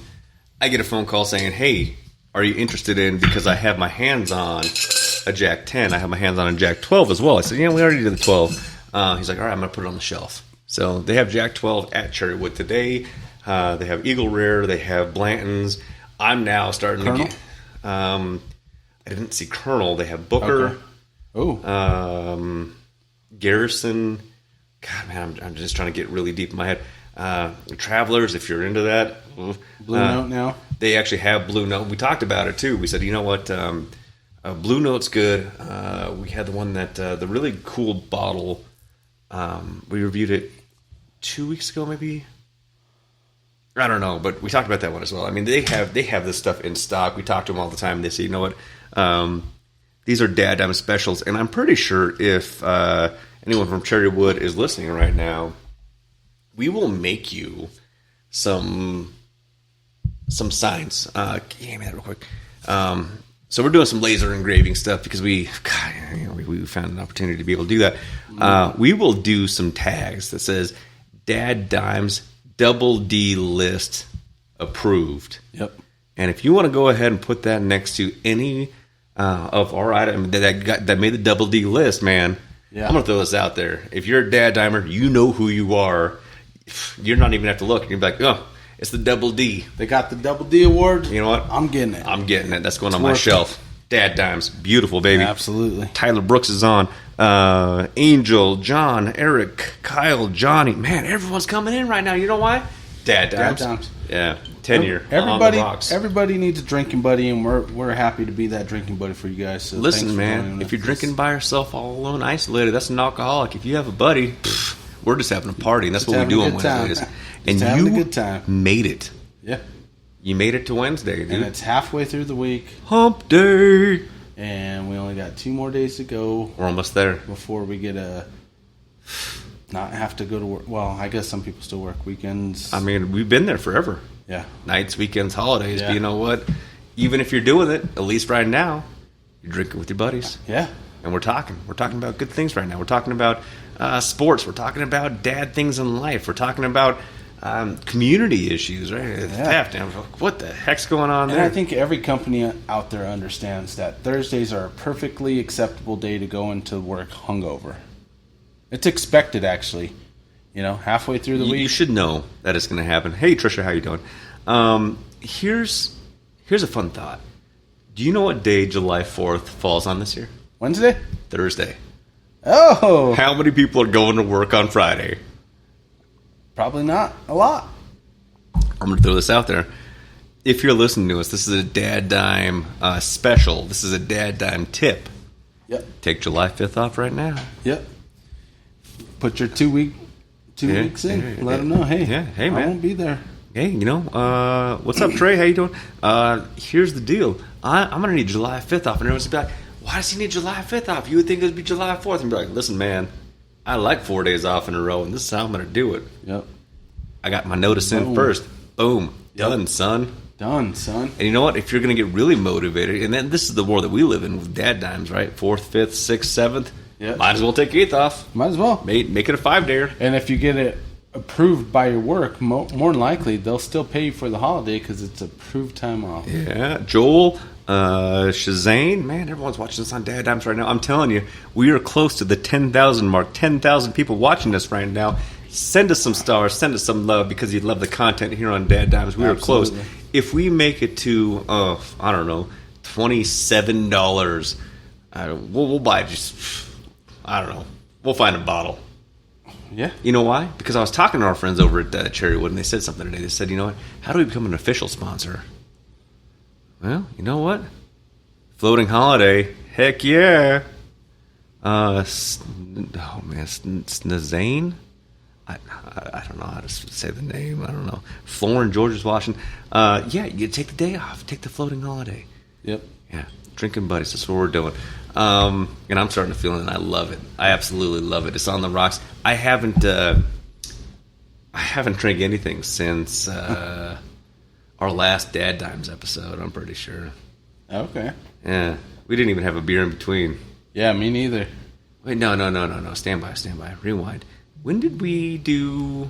I get a phone call saying, hey, are you interested in, because I have my hands on a Jack 10. I have my hands on a Jack 12 as well. I said, we already did the 12. He's like, all right, I'm going to put it on the shelf. So they have Jack 12 at Cherrywood today. They have Eagle Rare. They have Blanton's. I'm now starting Colonel? to get... I didn't see Colonel. They have Booker. Okay. Oh. Garrison. God, man, I'm just trying to get really deep in my head. Travelers, if you're into that. Blue Note now? They actually have Blue Note. We talked about it, too. We said, you know what? Blue Note's good. We had the one that... the really cool bottle. We reviewed it 2 weeks ago, maybe? I don't know, but we talked about that one as well. I mean, they have this stuff in stock. We talk to them all the time. They say, you know what? These are DadDimes specials, and I'm pretty sure if anyone from Cherrywood is listening right now, we will make you some signs. Give me that real quick. So we're doing some laser engraving stuff because we found an opportunity to be able to do that. We will do some tags that says DadDimes Double D list approved. Yep. And if you want to go ahead and put that next to any of our items that made the Double D list, man, I'm going to throw this out there. If you're a DadDimer, you know who you are. You're not even have to look. You're like, oh, it's the Double D. They got the Double D award. You know what? I'm getting it. I'm getting it. That's going on my shelf. DadDimes. Beautiful, baby. Absolutely. Tyler Brooks is on. Angel, John, Eric, Kyle, Johnny. Man, everyone's coming in right now. You know why? DadDimes. Yeah. 10-year. On the rocks. Everybody needs a drinking buddy, and we're happy to be that drinking buddy for you guys. So listen, man, if you're drinking by yourself, all alone, isolated, that's an alcoholic. If you have a buddy, we're just having a party, and that's what we do on Wednesdays. And you a good time. Made it. Yeah. You made it to Wednesday, dude. And it's halfway through the week. Hump day. And we only got 2 more days to go. We're almost there. Before we get not have to go to work. Well, I guess some people still work weekends. I mean, we've been there forever. Yeah. Nights, weekends, holidays. Yeah. But you know what? Even if you're doing it, at least right now, you're drinking with your buddies. Yeah. And we're talking. We're talking about good things right now. We're talking about sports. We're talking about dad things in life. We're talking about community issues, right? Yeah. What the heck's going on there? And I think every company out there understands that Thursdays are a perfectly acceptable day to go into work hungover. It's expected, actually. You know, halfway through the week. You should know that it's going to happen. Hey, Trisha, how you doing? Here's a fun thought. Do you know what day July 4th falls on this year? Wednesday? Thursday. Oh! How many people are going to work on Friday? Probably not a lot. I'm going to throw this out there. If you're listening to us, this is a DadDime special. This is a DadDime tip. Yep. Take July 5th off right now. Yep. Put your 2 weeks in. Let them know, hey, hey, man. I won't be there. Hey, you know, what's up, Trey? How you doing? Here's the deal. I'm going to need July 5th off. And everyone's going to be like, why does he need July 5th off? You would think it would be July 4th. And be like, listen, man, I like 4 days off in a row, and this is how I'm going to do it. Yep. I got my notice in first. Boom. Yep. Done, son. Done, son. And you know what? If you're going to get really motivated, and then this is the world that we live in with DadDimes, right? 4th, 5th, 6th, 7th. Yep. Might as well take 8th off. Might as well. Make it a 5-dayer. And if you get it approved by your work, more than likely, they'll still pay you for the holiday because it's approved time off. Yeah. Joel, Shazane, man, everyone's watching this on DadDimes right now. I'm telling you, we are close to the 10,000 mark. 10,000 people watching us right now. Send us some stars. Send us some love because you love the content here on DadDimes. We are close. If we make it to, I don't know, $27, we'll buy just, I don't know. We'll find a bottle. Yeah. You know why? Because I was talking to our friends over at Cherrywood, and they said something today. They said, you know what? How do we become an official sponsor? Well, you know what? Floating holiday. Heck yeah. Snazane? I don't know how to say the name. I don't know. Florin, George's washing. Yeah, you take the day off. Take the floating holiday. Yep. Yeah. Drinking buddies. That's what we're doing. And I'm starting to feel it, and I love it. I absolutely love it. It's on the rocks. I haven't drank anything since our last DadDimes episode, I'm pretty sure. Okay. Yeah. We didn't even have a beer in between. Yeah, me neither. Wait, no. Stand by. Rewind. When did we do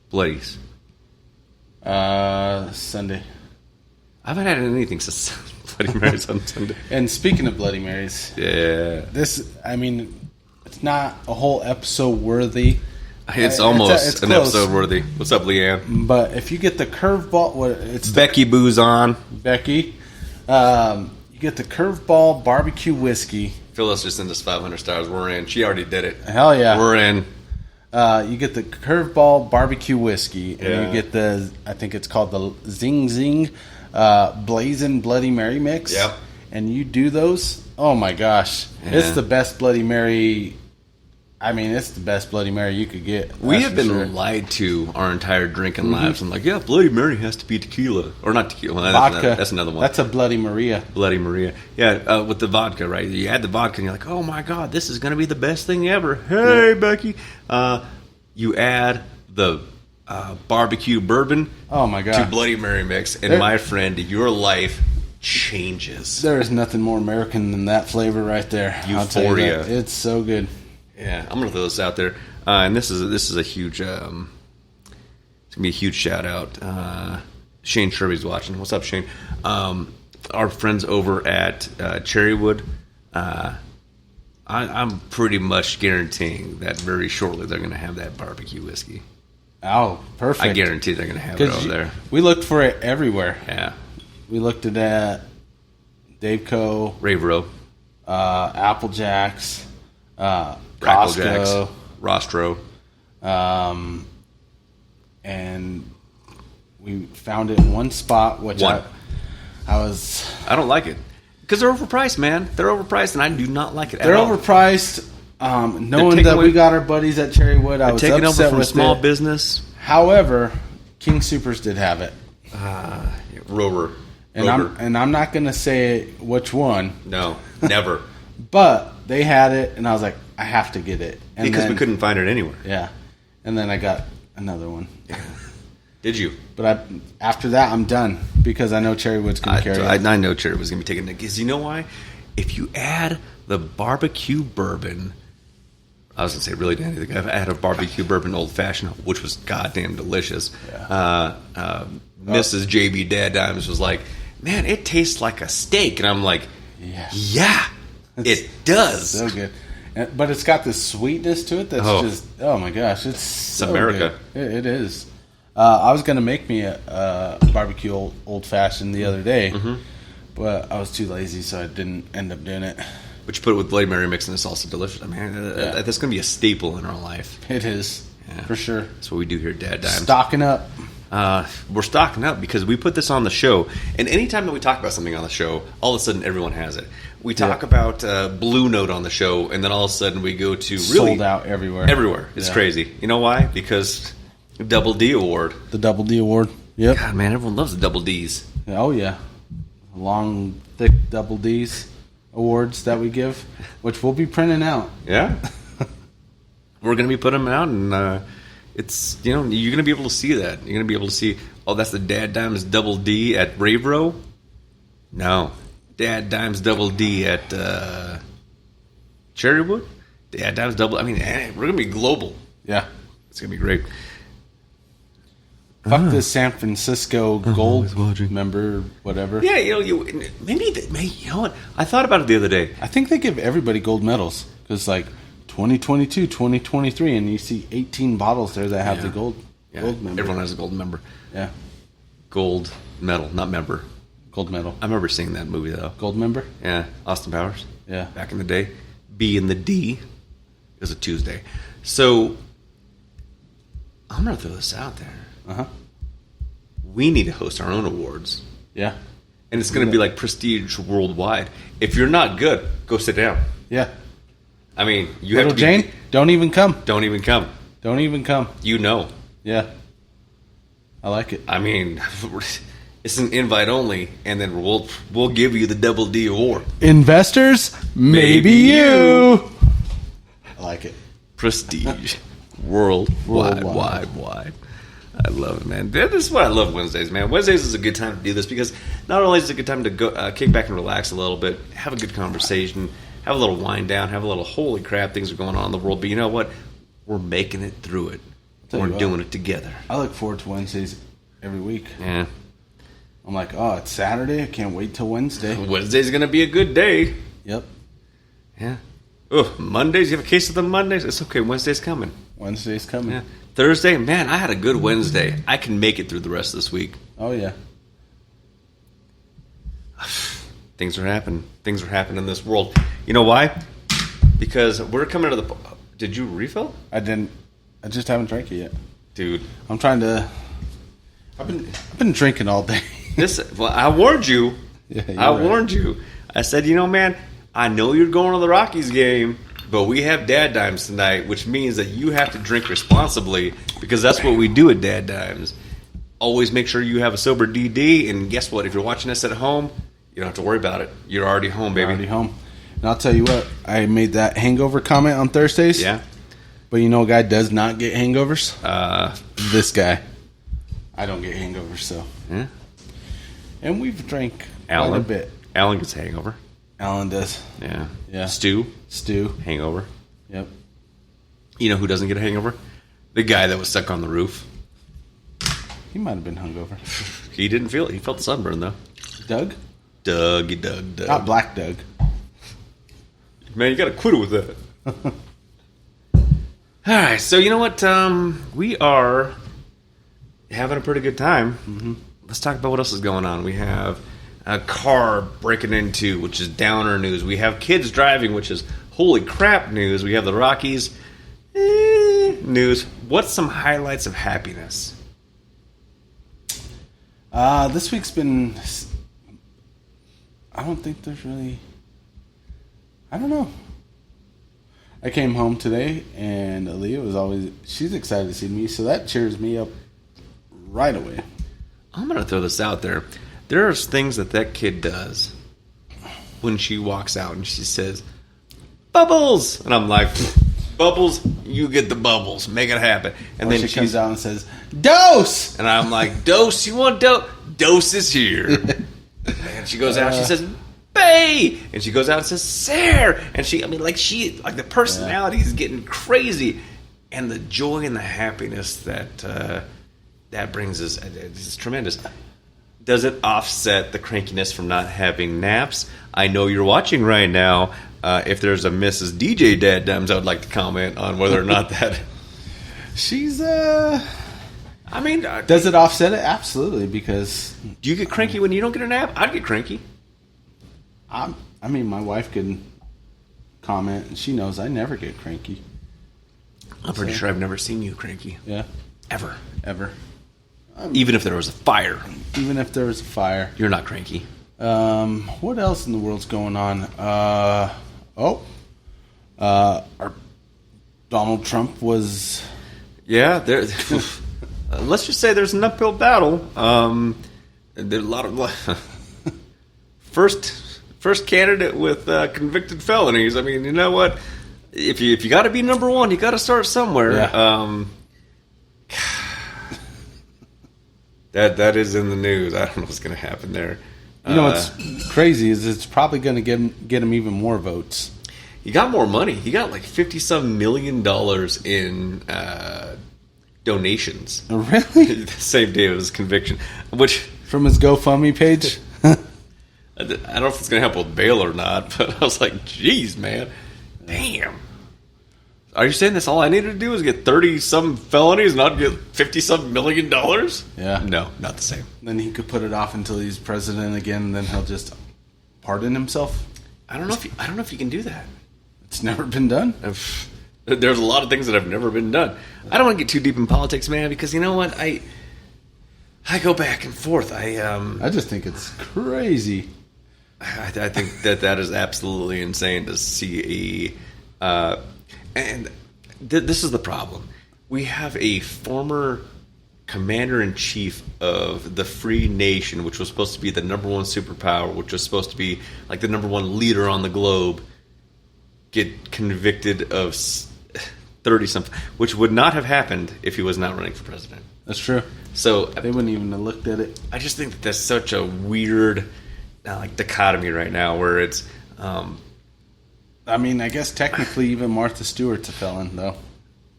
Bloodies? Sunday. I haven't had anything since Bloody Mary's on Sunday. And speaking of Bloody Marys, Yeah. It's not a whole episode worthy. It's almost it's an close. episode worthy. What's up, Leanne? But if you get the curveball, it's Becky Boo's on. Becky. You get the curveball barbecue whiskey. Phyllis just sent us 500 stars. We're in. She already did it. Hell yeah. We're in. You get the curveball barbecue whiskey, and Yeah. you get I think it's called the Zing Zing Blazing Bloody Mary mix. Yep. And you do those, oh my gosh. Yeah. It's the best Bloody Mary. It's the best Bloody Mary you could get. We that's have for been sure. lied to our entire drinking lives. I'm like, yeah, Bloody Mary has to be tequila. Or not tequila. Well, Vodka. That's another one. That's a Bloody Maria. Bloody Maria. Yeah, with the vodka, right? You add the vodka and you're like, oh my God, this is going to be the best thing ever. Hey, Becky. You add the barbecue bourbon Oh my god. to Bloody Mary mix, and my friend, your life changes. There is nothing more American than that flavor right there. I'll tell you Euphoria. that. It's so good. Yeah, I'm gonna throw this out there, and this is a huge. It's gonna be a huge shout out. Shane Sherby's watching. What's up, Shane? Our friends over at Cherrywood. I'm pretty much guaranteeing that very shortly they're gonna have that barbecue whiskey. Oh, perfect. I guarantee they're gonna have it over there. We looked for it everywhere. Yeah, We looked at that, Dave Co., Rave Row, Apple Jacks, Rackle Jacks, Costco, Rostro. and we found it in one spot, which One. I was... I don't like it because they're overpriced, man. They're overpriced, and I do not like it. They're at all. overpriced. Knowing taking that away- we got our buddies at Cherrywood, I was Taking over upset from with small it. business. However, King Supers did have it. Rover. And I'm not going to say which one, No, never. but they had it, and I was like, I have to get it. And Because then, we couldn't find it anywhere. Yeah. And then I got another one. Did you? But after that, I'm done because I know Cherrywood's going to carry it. I know Cherry was going to be taking it. Because you know why? If you add the barbecue bourbon, I was going to say really anything. I've had a barbecue bourbon old fashioned, which was goddamn delicious. Yeah. Mrs. JB DadDimes was like, man, it tastes like a steak. And I'm like, yeah, it does. So good. But it's got this sweetness to it that's just, oh my gosh, it's so America. good. It is. I was going to make me a barbecue old fashioned the other day, but I was too lazy, so I didn't end up doing it. But you put it with Bloody Mary mix, and it's also delicious. I mean, that's going to be a staple in our life. It is, for sure. That's what we do here at DadDimes. Stocking up. We're stocking up because we put this on the show, and anytime that we talk about something on the show, all of a sudden everyone has it. We talk about Blue Note on the show, and then all of a sudden we go to really sold out everywhere. Everywhere. It's crazy. You know why? Because Double D Award. The Double D Award. Yep. God, man, everyone loves the Double Ds. Oh yeah, long, thick Double D's awards that we give, which we'll be printing out. Yeah. We're going to be putting them out, and it's, you're going to be able to see that. You're going to be able to see, oh, that's the DadDimes Double D at Rave Row? No. DadDimes Double D at Cherrywood? DadDimes Double, we're going to be global. Yeah. It's going to be great. Fuck this San Francisco gold member, whatever. Yeah, maybe you know what? I thought about it the other day. I think they give everybody gold medals because, like, 2022, 2023, and you see 18 bottles there that have the gold member. Everyone has a gold member. Yeah, Gold medal, not member. gold medal. I remember seeing that movie though. Gold member. Yeah, Austin Powers. Yeah, Back in the day, B and the D. It was a Tuesday, so I'm gonna throw this out there. We need to host our own awards. Yeah, and it's gonna be like prestige worldwide. If you're not good, go sit down. Yeah. I mean, you Little have to Jane, don't even come. Don't even come. Don't even come. You know. Yeah. I like it. I mean, it's an invite only, and then we'll give you the Double D award. Investors, maybe you. I like it. Prestige. Worldwide. I love it, man. This is why I love Wednesdays, man. Wednesdays is a good time to do this because not only is it a good time to go kick back and relax a little bit, have a good conversation, have a little wind down, have a little holy crap, things are going on in the world. But you know what? We're making it through it. We're doing it together. I look forward to Wednesdays every week. Yeah. I'm like, oh, it's Saturday. I can't wait till Wednesday. Wednesday's going to be a good day. Yep. Yeah. Oh, Mondays? You have a case of the Mondays? It's okay. Wednesday's coming. Wednesday's coming. Yeah. Thursday? Man, I had a good Wednesday. I can make it through the rest of this week. Oh, yeah. Things are happening. Things are happening in this world. You know why? Because we're coming to the... Did you refill? I didn't. I just haven't drank it yet. Dude. I'm trying to... I've been drinking all day. Well, I warned you. Yeah, I warned you. I said, man, I know you're going to the Rockies game, but we have DadDimes tonight, which means that you have to drink responsibly because that's what we do at DadDimes. Always make sure you have a sober DD, and guess what? If you're watching this at home, you don't have to worry about it. You're already home, baby. You're already home. And I'll tell you what, I made that hangover comment on Thursdays. Yeah. But you know a guy does not get hangovers? This guy. I don't get hangovers, so. Yeah. And we've drank Alan, quite a bit. Alan gets a hangover. Alan does. Yeah. Yeah. Stu. Hangover. Yep. You know who doesn't get a hangover? The guy that was stuck on the roof. He might have been hungover. He didn't feel it. He felt the sunburn, though. Doug. Not Black Doug. Man, you got to quit it with that. All right, so you know what? We are having a pretty good time. Mm-hmm. Let's talk about what else is going on. We have a car breaking into, which is downer news. We have kids driving, which is holy crap news. We have the Rockies news. What's some highlights of happiness? This week's been... I don't think there's really... I don't know. I came home today, and Aaliyah was always... She's excited to see me, so that cheers me up right away. I'm going to throw this out there. There's things that kid does when she walks out and she says, "Bubbles!" And I'm like, "Bubbles, you get the bubbles. Make it happen." And or then she comes out and says, "Dose!" And I'm like, "Dose? You want dose? Dose is here." And she goes out and she says, "Bay!" And she goes out and says, "Sare!" And the personality is getting crazy. And the joy and the happiness that brings us is tremendous. Does it offset the crankiness from not having naps? I know you're watching right now. If there's a Mrs. DJ DadDimes, I would like to comment on whether or not that... She's, does it offset it? Absolutely, because... Do you get cranky when you don't get a nap? I'd get cranky. My wife can comment, and she knows I never get cranky. I'm pretty sure I've never seen you cranky. Yeah. Ever. Even if there was a fire. Even if there was a fire. You're not cranky. What else in the world's going on? Our Donald Trump was... Yeah, there. Let's just say there's an uphill battle. There's a lot of... First candidate with convicted felonies. I mean, you know what? If you got to be number one, you got to start somewhere. Yeah. That is in the news. I don't know what's going to happen there. You know what's crazy is it's probably going to get him even more votes. He got more money. He got like $50-some million in donations. Really? The same day of his conviction. Which from his GoFundMe page? I don't know if it's going to help with bail or not, but I was like, geez, man. Damn. Are you saying that's all I needed to do is get 30-some felonies and not get $50-some million? Yeah. No, not the same. Then he could put it off until he's president again, and then he'll just pardon himself. I don't know if you can do that. It's never been done. There's a lot of things that have never been done. I don't want to get too deep in politics, man, because you know what? I go back and forth. I just think it's crazy. I think that is absolutely insane to see this is the problem. We have a former commander-in-chief of the free nation, which was supposed to be the number one superpower, which was supposed to be like the number one leader on the globe, get convicted of 30-something, which would not have happened if he was not running for president. That's true. So they wouldn't even have looked at it. I just think that that's such a weird dichotomy right now where it's... I guess technically even Martha Stewart's a felon, though.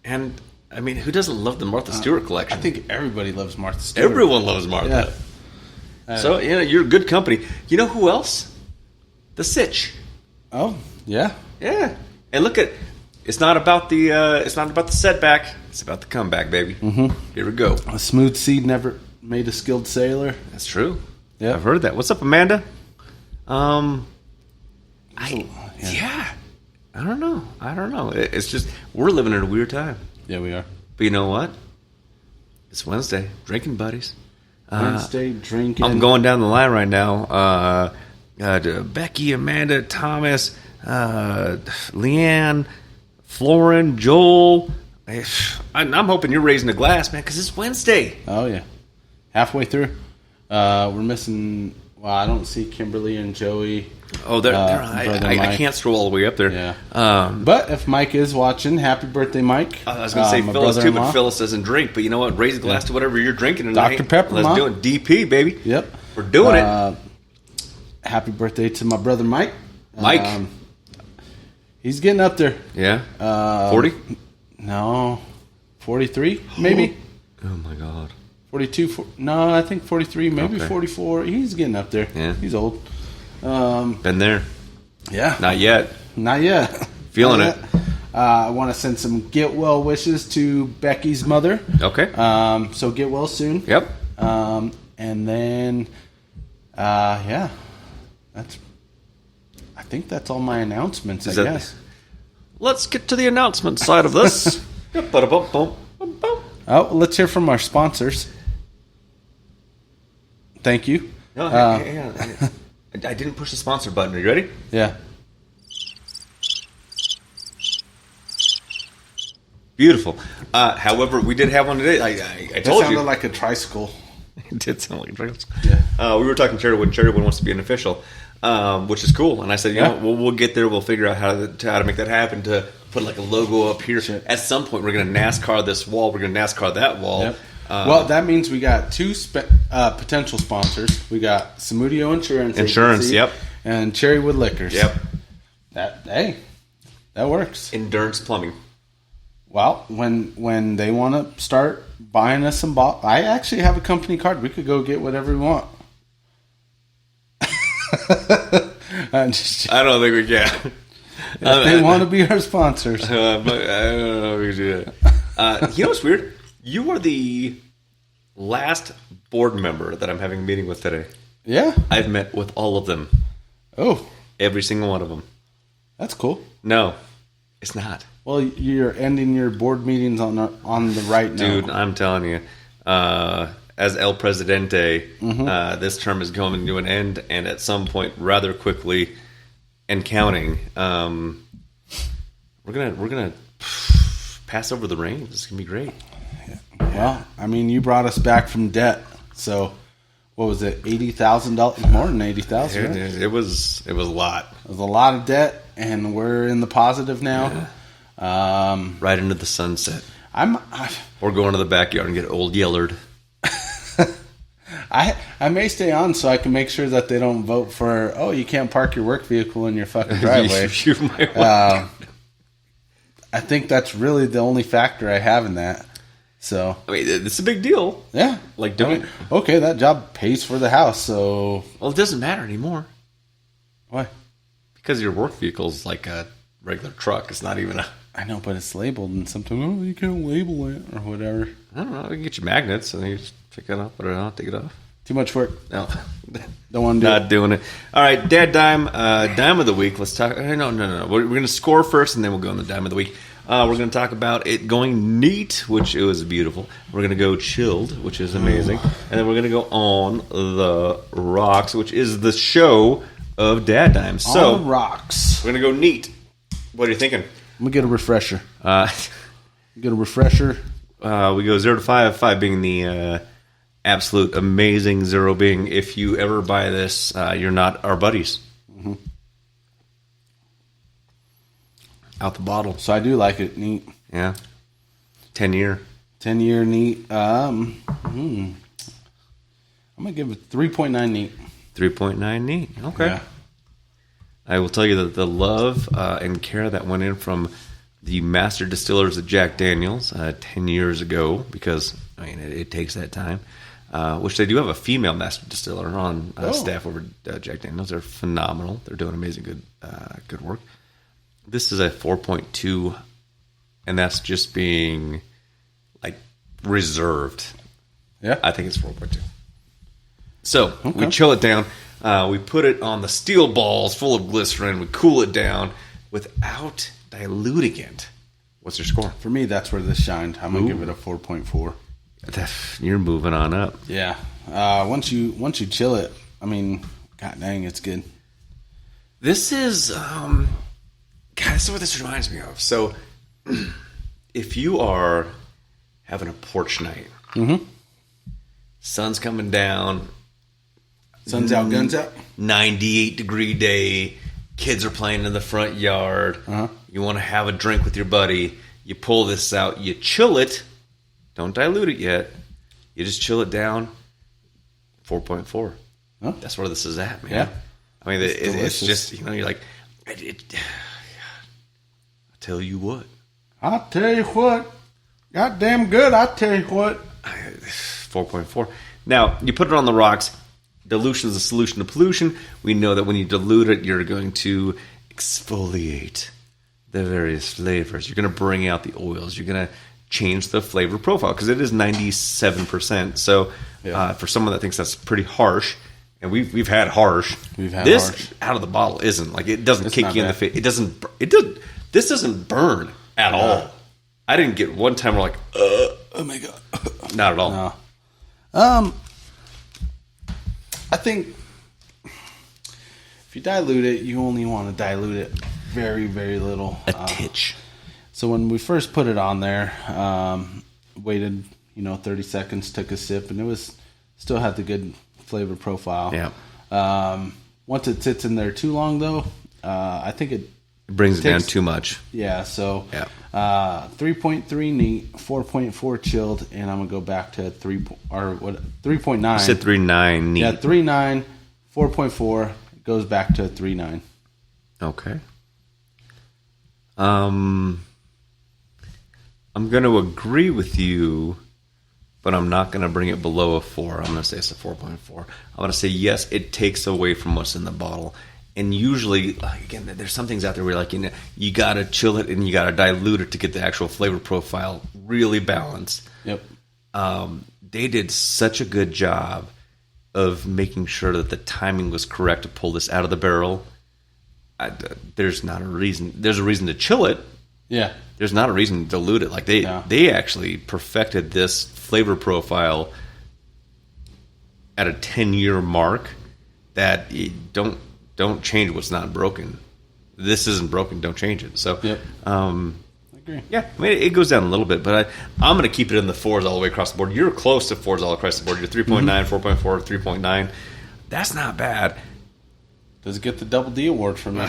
And, who doesn't love the Martha Stewart collection? I think everybody loves Martha Stewart. Everyone loves Martha. So, you're good company. You know who else? The Sitch. Oh, yeah. Yeah. And look at, it's not about the setback. It's about the comeback, baby. Mm-hmm. Here we go. A smooth seed never made a skilled sailor. That's true. Yeah, I've heard that. What's up, Amanda? Yeah. I don't know. It's just, we're living in a weird time. Yeah, we are. But you know what? It's Wednesday. Drinking buddies. Wednesday drinking. I'm going down the line right now. Becky, Amanda, Thomas, Leanne, Florin, Joel. I'm hoping you're raising a glass, man, because it's Wednesday. Oh, yeah. Halfway through. We're missing... Well, I don't see Kimberly and Joey. Oh, I can't scroll all the way up there. Yeah. But if Mike is watching, happy birthday, Mike. I was going to say Phyllis too, but Phyllis doesn't drink. But you know what? Raise a glass to whatever you're drinking tonight. Dr. Pepper, Let's do it. DP, baby. Yep. We're doing it. Happy birthday to my brother, Mike. Mike. He's getting up there. Yeah. 40? No. 43, maybe. Oh, my God. 42. No, I think 43, maybe 44. He's getting up there. Yeah. He's old. Been there. Yeah. Not yet. Feeling it. I want to send some get well wishes to Becky's mother. Okay. So get well soon. Yep. And then, I think that's all my announcements, I guess. Let's get to the announcement side of this. Oh, let's hear from our sponsors. Thank you. No, hang on. I didn't push the sponsor button. Are you ready? Yeah. Beautiful. However, we did have one today. I told you. It sounded like a tricycle. It did sound like a tricycle. Yeah. We were talking to Cherrywood. Cherrywood wants to be an official, which is cool. And I said, you know, we'll get there. We'll figure out how to make that happen. To put like a logo up here. Sure. At some point, we're going to NASCAR this wall. We're going to NASCAR that wall. Yep. Well, that means we got two potential sponsors. We got Samudio Insurance Agency, yep. And Cherrywood Liquors. Yep. That works. Endurance Plumbing. Well, when they want to start buying us some bottles, I actually have a company card. We could go get whatever we want. I don't think we can. If they want to be our sponsors. But I don't know if we can do that. You know what's weird? You are the last board member that I'm having a meeting with today. Yeah? I've met with all of them. Oh. Every single one of them. That's cool. No, it's not. Well, you're ending your board meetings on the right now. Dude, I'm telling you. As El Presidente, this term is coming to an end, and at some point, rather quickly, and counting, we're gonna pass over the reins. It's gonna be great. Well, I mean, you brought us back from debt, so what was it? $80,000, more than $80,000. Right? It was a lot. It was a lot of debt, and we're in the positive now. Yeah. Right into the sunset. Or going to the backyard and get old Yellard. I may stay on so I can make sure that they don't vote for, you can't park your work vehicle in your fucking driveway. You might want I think that's really the only factor I have in that. So I mean, it's a big deal. Yeah. Like, don't... Okay, that job pays for the house, so... Well, it doesn't matter anymore. Why? Because your work vehicle is like a regular truck. It's not even a... I know, but it's labeled, and sometimes, you can't label it, or whatever. I don't know. You can get your magnets, and you just pick it up, put it on, take it off. Too much work. No. Don't want to do Not doing it. All right, Dad Dime, Dime of the Week. Let's talk... No. We're going to score first, and then we'll go on the Dime of the Week. We're going to talk about it going neat, which it was beautiful. We're going to go chilled, which is amazing. And then we're going to go on the rocks, which is the show of Dad Dime. So, on the rocks. We're going to go neat. What are you thinking? I'm going to get a refresher. Get a refresher. We go 0 to 5, 5 being the absolute amazing, 0 being if you ever buy this, you're not our buddies. Mm-hmm. Out the bottle. So I do like it neat. Yeah. 10-year. 10-year neat. I'm going to give it 3.9 neat. 3.9 neat. Okay. Yeah. I will tell you that the love and care that went in from the master distillers of Jack Daniels 10 years ago, because, I mean, it takes that time. which they do have a female master distiller on staff over at Jack Daniels. They're phenomenal. They're doing amazing good work. This is a 4.2, and that's just being like reserved. Yeah, I think it's 4.2. So we chill it down. We put it on the steel balls full of glycerin. We cool it down without diluting it. What's your score? For me, that's where this shined. I'm going to give it a 4.4. You're moving on up. Yeah. Once you chill it, I mean, god dang, it's good. This is, God, this is what this reminds me of. So, if you are having a porch night, sun's coming down, sun's out, guns out, 98-degree day, kids are playing in the front yard, you want to have a drink with your buddy, you pull this out, you chill it, don't dilute it yet, you just chill it down, 4.4. Huh? That's where this is at, man. Yeah. I mean, it's just, you're like, I'll tell you what. I'll tell you what. Goddamn good, I'll tell you what. 4.4. Now, you put it on the rocks. Dilution is a solution to pollution. We know that when you dilute it, you're going to exfoliate the various flavors. You're going to bring out the oils. You're going to change the flavor profile because it is 97%. So for someone that thinks that's pretty harsh, and we've had harsh. This out of the bottle isn't like it doesn't kick you in the face. It doesn't. This doesn't burn at all. I didn't get one time where like, oh my god, not at all. No. I think if you dilute it, you only want to dilute it very, very little. A titch. So when we first put it on there, waited 30 seconds, took a sip, and it was still had the good flavor profile. Yeah. Once it sits in there too long, though, I think it brings it down too much. Yeah. So 3.3 neat, 4.4 chilled, and I'm gonna go back to 3.9. You said 3.9 neat. Yeah, 3.9, 4.4 goes back to 3.9. Okay. I'm going to agree with you, but I'm not going to bring it below a 4. I'm going to say it's a 4.4. I'm going to say, yes, it takes away from what's in the bottle. And usually, again, there's some things out there where you got to chill it and you got to dilute it to get the actual flavor profile really balanced. Yep. They did such a good job of making sure that the timing was correct to pull this out of the barrel. There's not a reason. There's a reason to chill it. Yeah. There's not a reason to dilute it. Like they actually perfected this flavor profile at a 10-year mark that you don't change what's not broken. This isn't broken. Don't change it. So, yep. I agree. Yeah, I mean, it goes down a little bit, but I'm going to keep it in the 4s all the way across the board. You're close to 4s all across the board. You're 3.9, 4.4, 3.9. That's not bad. Does it get the double D award from me?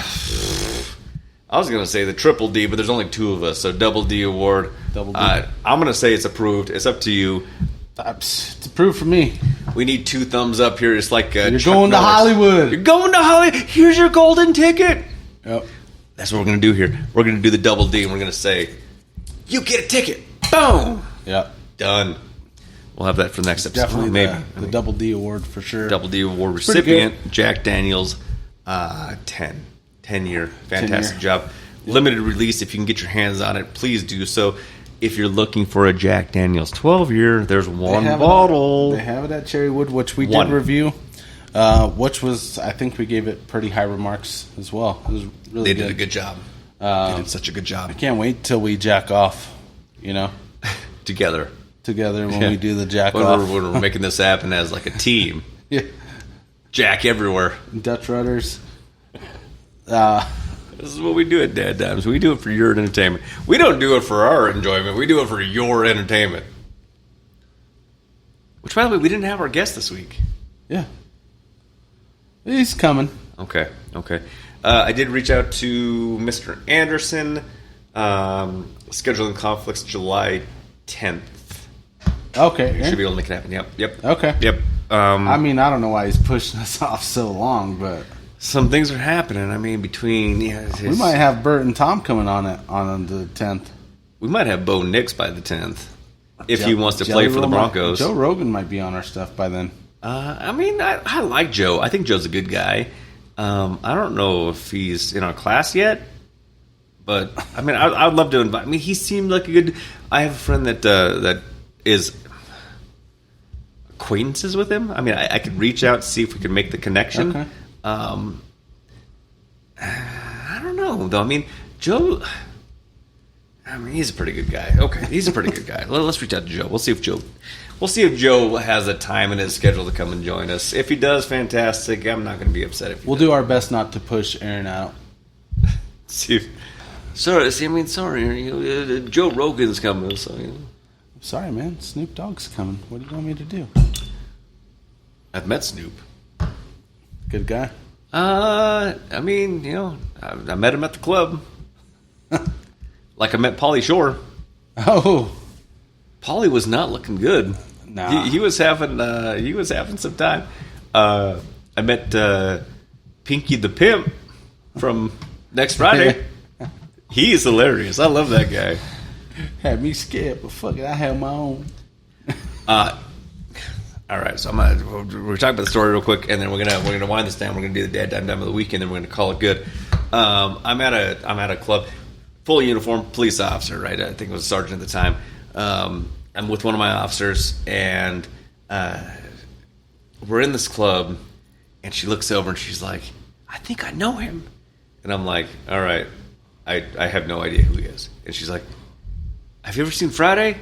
I was going to say the triple D, but there's only 2 of us, so double D award. Double D. I'm going to say it's approved. It's up to you. It's approved for me. We need 2 thumbs up here. It's like you're going to Hollywood. You're going to Hollywood. Here's your golden ticket. Yep. That's what we're going to do here. We're going to do the double D, and we're going to say, you get a ticket. Boom. Yep. Done. We'll have that for the next episode. Definitely maybe the double D award for sure. Double D award recipient, Jack Daniels, 10-year. Fantastic job. Yep. Limited release. If you can get your hands on it, please do so. If you're looking for a Jack Daniels 12-year, there's one bottle. They have it at Cherrywood, which we did review. Which was, I think we gave it pretty high remarks as well. It was really good. They did a good job. They did such a good job. I can't wait till we jack off, Together when we do the jack off. When we're making this happen as like a team. Yeah. Jack everywhere. Dutch rudders. This is what we do at DadDimes. We do it for your entertainment. We don't do it for our enjoyment. We do it for your entertainment. Which, by the way, we didn't have our guest this week. Yeah. He's coming. Okay. I did reach out to Mr. Anderson. Scheduling conflicts July 10th. Okay. Should be able to make it happen. Yep. Okay. Yep. I mean, I don't know why he's pushing us off so long, but some things are happening. I mean, between we might have Bert and Tom coming on the 10th. We might have Bo Nix by the 10th. if he wants to play for the Broncos. Joe Rogan might be on our stuff by then. I like Joe. I think Joe's a good guy. I don't know if he's in our class yet, but I mean, I'd love to invite. I mean, he seemed like a good. I have a friend that is acquaintances with him. I mean, I could reach out and see if we could make the connection. Okay. I don't know though. I mean, Joe. I mean, he's a pretty good guy. Okay, he's a pretty good guy. Let's reach out to Joe. We'll see if Joe has a time in his schedule to come and join us. If he does, fantastic. I'm not going to be upset if he We'll do our best not to push Aaron out. Sorry, Joe Rogan's coming. So, Sorry, man. Snoop Dogg's coming. What do you want me to do? I've met Snoop. Good guy. I mean, I met him at the club. Like I met Pauly Shore. Oh, Pauly was not looking good. Nah. He was having some time. I met Pinky the Pimp from Next Friday. He is hilarious. I love that guy. Had me scared, but fuck it, I have my own. All right, so we're talking about the story real quick, and then we're gonna wind this down. We're gonna do the DadDimes of the week, and then we're gonna call it good. I'm at a club, full uniform, police officer, right? I think it was a sergeant at the time. I'm with one of my officers, and we're in this club, and she looks over and she's like, "I think I know him," and I'm like, "All right, I have no idea who he is," and she's like, "Have you ever seen Friday?"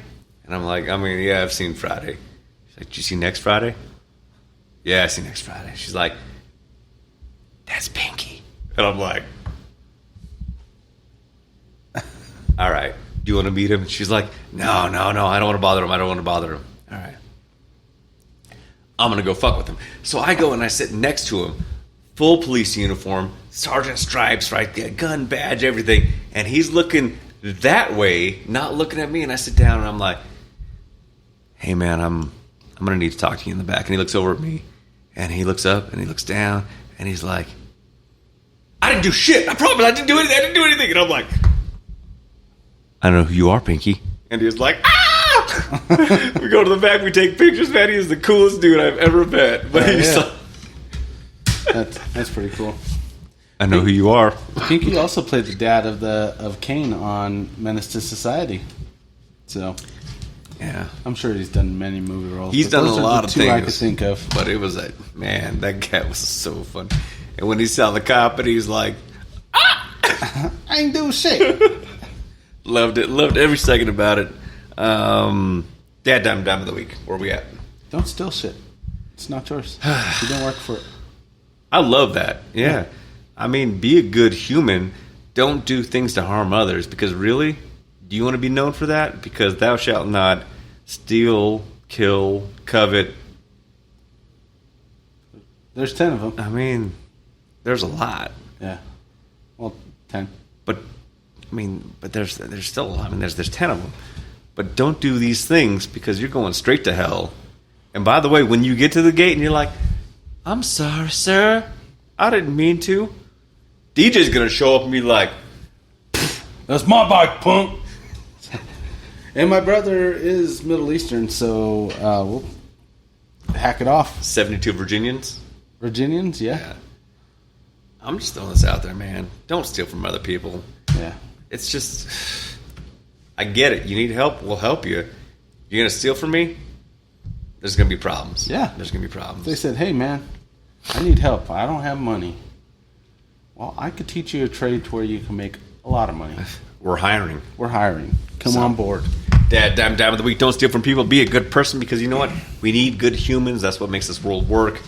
And I'm like, yeah, I've seen Friday. She's like, "Did you see Next Friday?" "Yeah, I see Next Friday." She's like, "That's Pinky," and I'm like, "All right, do you want to meet him?" She's like, No, I don't want to bother him. All right, I'm going to go fuck with him. So I go and I sit next to him, full police uniform, sergeant stripes, right there, gun, badge, everything. And he's looking that way, not looking at me. And I sit down and I'm like, "Hey man, I'm going to need to talk to you in the back." And he looks over at me and he looks up and he looks down and he's like, "I didn't do shit. I promise I didn't do anything. And I'm like, "I don't know who you are, Pinky." And he was like, "Ah!" We go to the back, we take pictures, man. He is the coolest dude I've ever met. But he's like, That's pretty cool. "I know who you are." Pinky also played the dad of Kane on Menace to Society. So, yeah, I'm sure he's done many movie roles. He's done a lot of things. I could think of. But it was man, that cat was so fun. And when he saw the cop and he's like, I ain't do shit. Loved it. Loved every second about it. DadDime of the week. Where we at? Don't steal shit. It's not yours. You don't work for it. I love that. Yeah. I mean, be a good human. Don't do things to harm others. Because really, do you want to be known for that? Because thou shalt not steal, kill, covet. There's 10 of them. I mean, there's a lot. Yeah. Well, 10. But there's still a lot. I mean, there's 10 of them. But don't do these things because you're going straight to hell. And by the way, when you get to the gate and you're like, "I'm sorry, sir, I didn't mean to," DJ's going to show up and be like, "That's my bike, punk." And my brother is Middle Eastern, so we'll hack it off. 72 Virginians? Virginians, yeah. I'm just throwing this out there, man. Don't steal from other people. Yeah. It's just, I get it. You need help, we'll help you. You're going to steal from me? There's going to be problems. Yeah. There's going to be problems. They said, "Hey, man, I need help. I don't have money." Well, I could teach you a trade to where you can make a lot of money. We're hiring. Come on board. DadDime of the week. Don't steal from people. Be a good person because you know what? We need good humans. That's what makes this world work.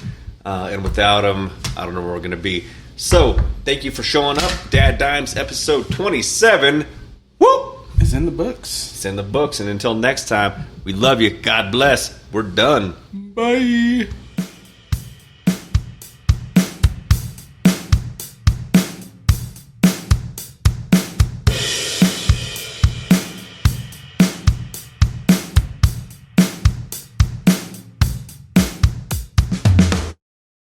And without them, I don't know where we're going to be. So, thank you for showing up. DadDimes episode 27. Woo! It's in the books. It's in the books. And until next time, we love you. God bless. We're done. Bye.